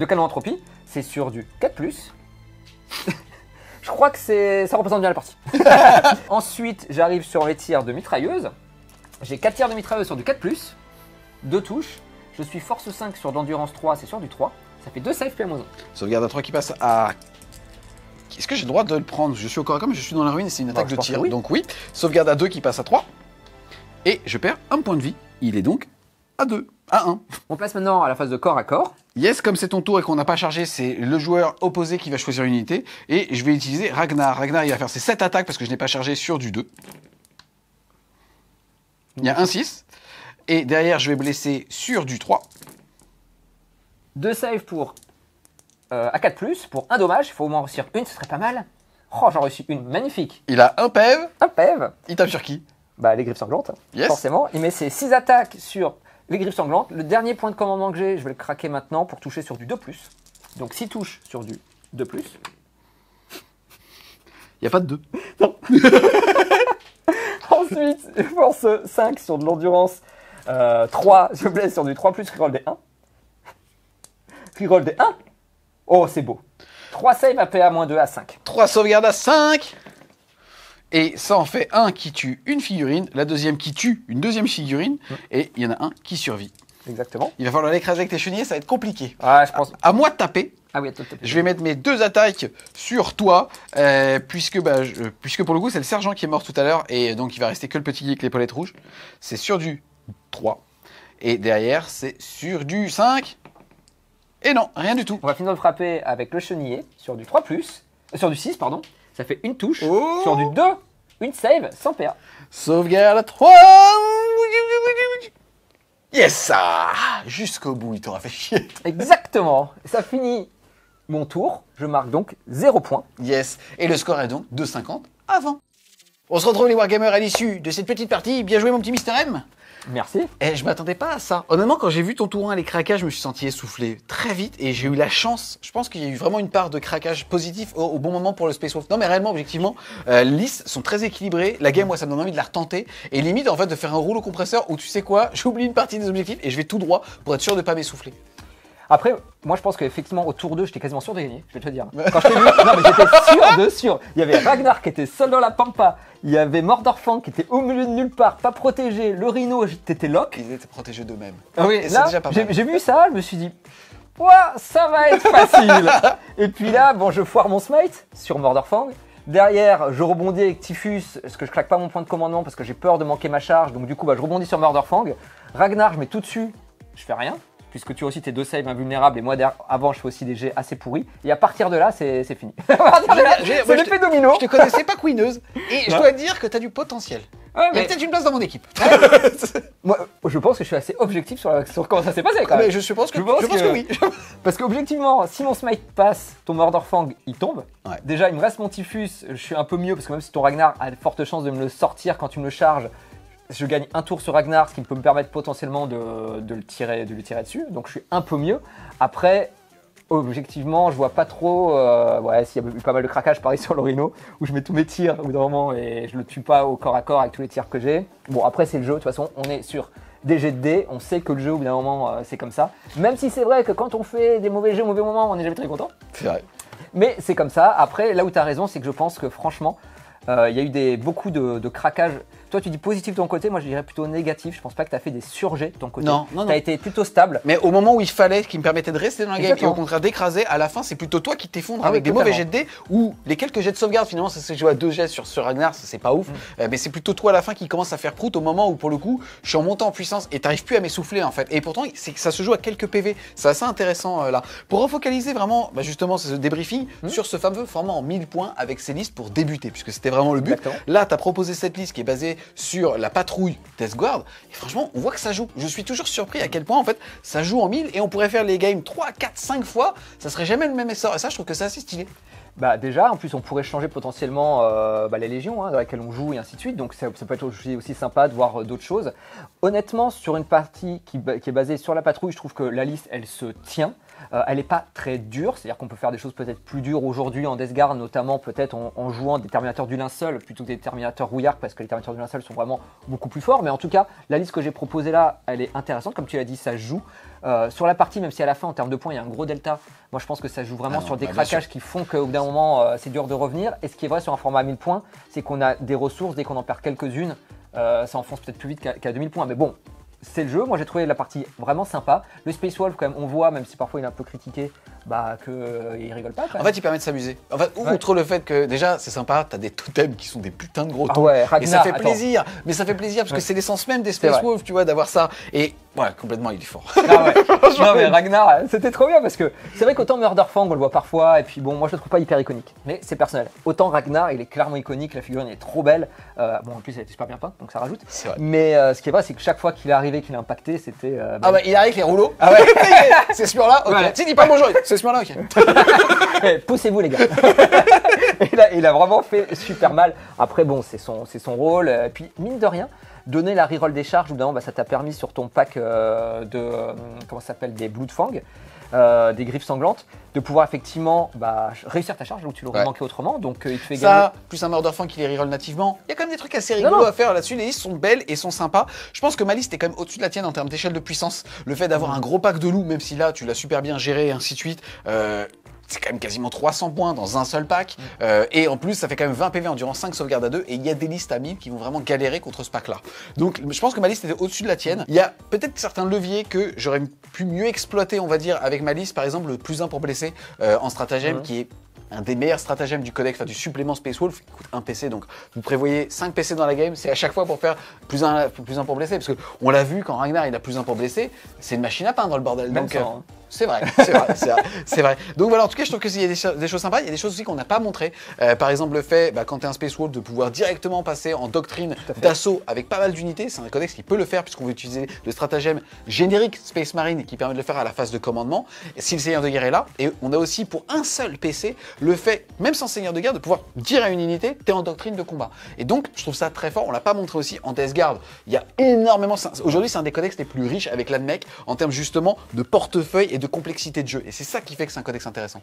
C: canon entropie. C'est sur du 4+. Je crois que ça représente bien la partie. Ensuite, j'arrive sur les tirs de mitrailleuse. J'ai 4 tirs de mitrailleuse sur du 4+, 2 touches. Je suis force 5 sur l'endurance 3, c'est sur du 3. Ça fait 2 saves PA-1.
B: Sauvegarde à 3 qui passe à... Est-ce que j'ai le droit de le prendre? Je suis au corps à corps, mais je suis dans la ruine et c'est une attaque de tir.
C: Oui.
B: Donc oui. Sauvegarde à 2 qui passe à 3. Et je perds 1 point de vie. Il est donc à 2, à 1.
C: On passe maintenant à la phase de corps à corps.
B: Yes, comme c'est ton tour et qu'on n'a pas chargé, c'est le joueur opposé qui va choisir une unité. Et je vais utiliser Ragnar. Ragnar, il va faire ses 7 attaques parce que je n'ai pas chargé sur du 2. Il y a un 6. Et derrière, je vais blesser sur du 3.
C: 2 saves pour à 4+, pour un dommage. Il faut au moins réussir une, ce serait pas mal. Oh, j'en réussi une, magnifique.
B: Il a un PEV.
C: Un PEV.
B: Il tape sur qui?
C: Bah, les griffes sanglantes,
B: Yes.
C: forcément. Il met ses 6 attaques sur les griffes sanglantes. Le dernier point de commandement que j'ai, je vais le craquer maintenant pour toucher sur du 2+. Donc 6 touches sur du 2+.
B: Il n'y a pas de 2.
C: Ensuite, force 5 sur de l'endurance 3. Je blesse sur du 3+, reroll des 1. Reroll des 1. Oh, c'est beau. 3 save à PA-2 à 5.
B: 3 sauvegardes à 5. Et ça en fait un qui tue une figurine, la deuxième qui tue une deuxième figurine, et il y en a un qui survit.
C: Exactement.
B: Il va falloir l'écraser avec tes chenilles, ça va être compliqué.
C: Ah, je pense.
B: À moi de taper.
C: Ah oui, attends.
B: Je vais mettre mes 2 attaques sur toi, puisque pour le coup c'est le sergent qui est mort tout à l'heure, et donc il va rester que le petit avec l'épolette rouge. C'est sur du 3. Et derrière c'est sur du 5. Et non, rien du tout.
C: On va finir de frapper avec le chenillé sur du 3+, sur du 6, pardon. Ça fait une touche.
B: Oh.
C: Sur du 2, une save, sans PA.
B: Sauvegarde à 3. Yes, ça. Jusqu'au bout, il t'aura fait chier.
C: Exactement. Ça finit mon tour. Je marque donc 0 points.
B: Yes. Et le score est donc de 50 à 20. On se retrouve les Wargamers à l'issue de cette petite partie. Bien joué mon petit Mister M.
C: Merci.
B: Eh, je m'attendais pas à ça. Honnêtement, quand j'ai vu ton tour 1 les craquages, je me suis senti essoufflé très vite et j'ai eu la chance. Je pense qu'il y a eu vraiment une part de craquage positif au bon moment pour le Space Wolf. Non, mais réellement, objectivement, les listes sont très équilibrées. La game, moi, ça me donne envie de la retenter et limite, en fait, de faire un rouleau compresseur où tu sais quoi, j'oublie une partie des objectifs et je vais tout droit pour être sûr de pas m'essouffler.
C: Après, moi je pense qu'effectivement au tour 2, j'étais quasiment sûr de gagner, je vais te le dire. Quand je t'ai vu, non mais j'étais sûr. Il y avait Ragnar qui était seul dans la pampa, il y avait Mordorfang qui était au milieu de nulle part, pas protégé, le Rhino, t'étais lock.
B: Ils étaient protégés d'eux-mêmes.
C: Ah oui,
B: Et
C: là,
B: c'est déjà pas mal.
C: j'ai vu ça, je me suis dit, ouah, ça va être facile. Et puis là, bon, je foire mon smite sur Mordorfang. Derrière, je rebondis avec Typhus, parce que je claque pas mon point de commandement parce que j'ai peur de manquer ma charge. Donc du coup, je rebondis sur Mordorfang. Ragnar, je mets tout dessus, je fais rien. Puisque tu as aussi tes 2 saves invulnérables et moi avant je fais aussi des jets assez pourris. Et à partir de là, c'est fini. À partir de là, c'est l'effet domino.
B: Je te connaissais pas queeneuse et je dois te dire que t'as du potentiel.
C: Ouais,
B: Il y a
C: mais
B: peut-être une place dans mon équipe.
C: moi, je pense que je suis assez objectif sur comment ça s'est passé quand même.
B: Mais je suppose que,
C: Je pense que
B: oui.
C: Parce qu'objectivement, si mon smite passe, ton Mordorfang, il tombe.
B: Ouais.
C: Déjà, il me reste mon Typhus, je suis un peu mieux parce que même si ton Ragnar a de fortes chances de me le sortir quand tu me le charges, je gagne un tour sur Ragnar, ce qui peut me permettre potentiellement de le tirer dessus. Donc je suis un peu mieux. Après, objectivement, je vois pas trop. S'il y a eu pas mal de craquage, pareil sur le Rhino, où je mets tous mes tirs au bout d'un moment et je le tue pas au corps à corps avec tous les tirs que j'ai. Bon, après, c'est le jeu. De toute façon, on est sur des jets de dés. On sait que le jeu, au bout d'un moment, c'est comme ça. Même si c'est vrai que quand on fait des mauvais jeux au mauvais moment, on n'est jamais très content.
B: C'est vrai.
C: Mais c'est comme ça. Après, là où tu as raison, c'est que je pense que franchement, il y a eu beaucoup de craquages. Toi, tu dis positif de ton côté, moi je dirais plutôt négatif. Je pense pas que tu as fait des surjets de ton côté.
B: Non.
C: Tu as été plutôt stable.
B: Mais au moment où il fallait, qui me permettait de rester dans la game et
C: Exactement.
B: au contraire d'écraser, à la fin, c'est plutôt toi qui t'effondres
C: Ah
B: avec
C: oui,
B: des mauvais
C: totalement.
B: jets de dés ou les quelques jets de sauvegarde. Finalement, ça s'est joué à 2 jets sur Ragnar, ça c'est pas ouf. Mais c'est plutôt toi à la fin qui commence à faire prout au moment où, pour le coup, je suis en montant en puissance et t'arrives plus à m'essouffler en fait. Et pourtant, c'est que ça se joue à quelques PV. C'est assez intéressant là. Pour refocaliser vraiment, justement, ce débriefing sur ce fameux format en 1000 points avec ces listes pour débuter, puisque c'était vraiment vraiment le but.
C: Exactement.
B: Là, tu as proposé cette liste qui est basée sur la patrouille Death Guard. Et franchement, on voit que ça joue. Je suis toujours surpris à quel point, en fait, ça joue en 1000 et on pourrait faire les games 3, 4, 5 fois. Ça serait jamais le même essor. Et ça, je trouve que c'est assez stylé.
C: Bah déjà, en plus, on pourrait changer potentiellement les légions dans lesquelles on joue et ainsi de suite. Donc ça peut être aussi sympa de voir d'autres choses. Honnêtement, sur une partie qui est basée sur la patrouille, je trouve que la liste, elle se tient. Elle n'est pas très dure, c'est-à-dire qu'on peut faire des choses peut-être plus dures aujourd'hui en Death Guard, notamment peut-être en jouant des Terminateurs du linceul plutôt que des Terminateurs rouillards, parce que les Terminateurs du linceul sont vraiment beaucoup plus forts. Mais en tout cas, la liste que j'ai proposée là, elle est intéressante. Comme tu l'as dit, ça joue. Sur la partie, même si à la fin, en termes de points, il y a un gros delta, moi je pense que ça joue vraiment sur des craquages qui font qu'au bout d'un moment, c'est dur de revenir. Et ce qui est vrai sur un format à 1000 points, c'est qu'on a des ressources, dès qu'on en perd quelques-unes, ça enfonce peut-être plus vite qu'à 2000 points. Mais bon, c'est le jeu. Moi j'ai trouvé la partie vraiment sympa. Le Space Wolf, quand même, on voit, même si parfois il est un peu critiqué, qu'il rigole pas quand même.
B: En fait, il permet de s'amuser. En fait, outre le fait que déjà c'est sympa, t'as des totems qui sont des putains de gros
C: Ah
B: totems.
C: ouais, Ragnar,
B: et ça fait
C: attends.
B: plaisir. Mais ça fait plaisir parce que c'est l'essence même des
C: C'est
B: Space
C: vrai.
B: Wolves, tu vois, d'avoir ça. Et ouais, complètement, il est fort.
C: Ah ouais. Non mais Ragnar, c'était trop bien parce que c'est vrai qu'autant Murderfang on le voit parfois et puis bon, moi je le trouve pas hyper iconique, mais c'est personnel. Autant Ragnar, il est clairement iconique, la figurine est trop belle. Bon, en plus elle était super bien peinte, donc ça rajoute.
B: C'est vrai.
C: Mais ce qui est vrai, c'est que chaque fois qu'il est arrivé, qu'il a impacté, c'était.
B: Ah bah, il arrive avec les rouleaux.
C: Ah ouais.
B: C'est ce mur-là. Ok.
C: Ouais.
B: Tu dis pas bonjour. C'est ce mur-là. Ok.
C: Poussez-vous les gars. il a vraiment fait super mal. Après bon, c'est son rôle. Et puis mine de rien, donner la reroll des charges, évidemment, ça t'a permis sur ton pack comment ça s'appelle, des Bloodfang, des griffes sanglantes, de pouvoir effectivement réussir ta charge là où tu l'aurais
B: Ouais.
C: manqué autrement. Donc il te fait gagner.
B: Ça, plus un Murderfang qui les reroll nativement, il y a quand même des trucs assez rigolos
C: Non.
B: à faire là-dessus. Les listes sont belles et sont sympas. Je pense que ma liste est quand même au-dessus de la tienne en termes d'échelle de puissance. Le fait d'avoir un gros pack de loups, même si là tu l'as super bien géré et ainsi de suite. C'est quand même quasiment 300 points dans un seul pack. Et en plus, ça fait quand même 20 PV en durant 5 sauvegardes à 2. Et il y a des listes à 1000 qui vont vraiment galérer contre ce pack-là. Donc, je pense que ma liste était au-dessus de la tienne. Il y a peut-être certains leviers que j'aurais pu mieux exploiter, on va dire, avec ma liste. Par exemple, le plus 1 pour blesser en stratagème, qui est un des meilleurs stratagèmes du codex, enfin du supplément Space Wolf, qui coûte 1 PC. Donc, vous prévoyez 5 PC dans la game. C'est à chaque fois pour faire plus 1 pour blesser. Parce qu'on l'a vu, quand Ragnar il a plus 1 pour blesser, c'est une machine à peindre le bordel.
C: Même
B: Donc,
C: ça, hein.
B: c'est vrai, c'est vrai. Donc voilà, en tout cas, je trouve qu'il y a des choses sympas. Il y a des choses aussi qu'on n'a pas montrées. Par exemple, le fait, quand tu es un Space Wolf, de pouvoir directement passer en doctrine d'assaut avec pas mal d'unités. C'est un codex qui peut le faire, puisqu'on veut utiliser le stratagème générique Space Marine qui permet de le faire à la phase de commandement. Et si le Seigneur de guerre est là, et on a aussi pour un seul PC le fait, même sans Seigneur de guerre, de pouvoir dire à une unité, t'es en doctrine de combat. Et donc, je trouve ça très fort. On l'a pas montré aussi en Death Guard. Il y a énormément. Aujourd'hui, c'est un des codex les plus riches avec l'ADMEC en termes justement de portefeuille et de complexité de jeu. Et c'est ça qui fait que c'est un codex intéressant.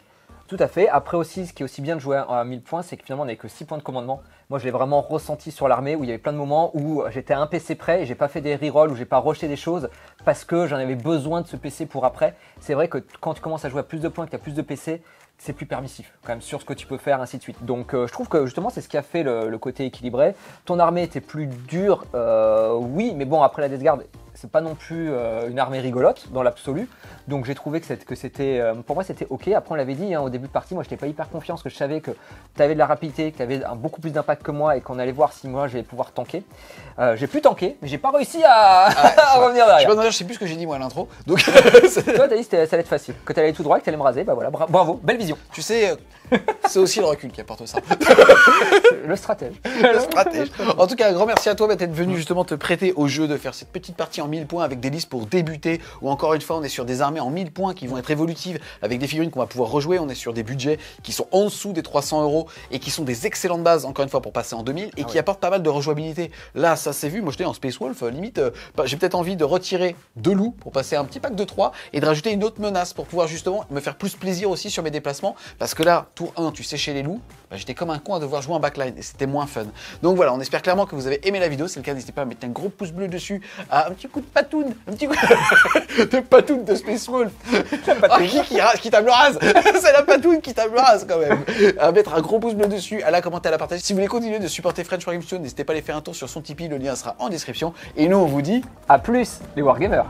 C: Tout à fait. Après aussi, ce qui est aussi bien de jouer à 1000 points, c'est que finalement on n'avait que 6 points de commandement. Moi, je l'ai vraiment ressenti sur l'armée où il y avait plein de moments où j'étais à un PC près et j'ai pas fait des rerolls, où j'ai pas rejeté des choses parce que j'en avais besoin de ce PC pour après. C'est vrai que quand tu commences à jouer à plus de points, que tu as plus de PC, c'est plus permissif quand même sur ce que tu peux faire, ainsi de suite. Donc je trouve que justement c'est ce qui a fait le côté équilibré. Ton armée était plus dure, oui, mais bon, après la Death Guard, c'est pas non plus une armée rigolote dans l'absolu. Donc j'ai trouvé que c'était, pour moi c'était ok. Après on l'avait dit au début de partie, moi j'étais pas hyper confiant parce que je savais que tu avais de la rapidité, que tu avais beaucoup plus d'impact que moi et qu'on allait voir si moi j'allais pouvoir tanker. J'ai pu tanker, mais j'ai pas réussi à revenir derrière.
B: Je sais plus ce que j'ai dit moi à l'intro. Donc
C: Toi t'as dit que ça allait être facile, que t'allais tout droit, que t'allais me raser, bah voilà, bravo, belle vision.
B: tu sais, c'est aussi le recul qui apporte ça.
C: Le stratège.
B: Le stratège. En tout cas, un grand merci à toi d'être venu justement te prêter au jeu, de faire cette petite partie en 1000 points avec des listes pour débuter. Ou encore une fois, on est sur des armées en 1000 points qui vont être évolutives avec des figurines qu'on va pouvoir rejouer. On est sur des budgets qui sont en dessous des 300 € et qui sont des excellentes bases, encore une fois, pour passer en 2000 et qui apportent pas mal de rejouabilité. Là, ça s'est vu. Moi, j'étais en Space Wolf, limite, j'ai peut-être envie de retirer 2 loups pour passer un petit pack de 3 et de rajouter une autre menace pour pouvoir justement me faire plus plaisir aussi sur mes déplacements. Parce que là, tour 1, tu séchais les loups, j'étais comme un con à devoir jouer en backline et c'était moins fun. Donc voilà, on espère clairement que vous avez aimé la vidéo. C'est le cas, n'hésitez pas à mettre un gros pouce bleu dessus, à un petit coup de patoune, un petit coup de patoune de Space Wolf. Ah, qui table rase. C'est la patoune qui table rase quand même. À mettre un gros pouce bleu dessus, à la commenter, à la partager. Si vous voulez continuer de supporter French Wargame Studio, n'hésitez pas à aller faire un tour sur son Tipeee, le lien sera en description. Et nous, on vous dit
C: À plus les Wargamers.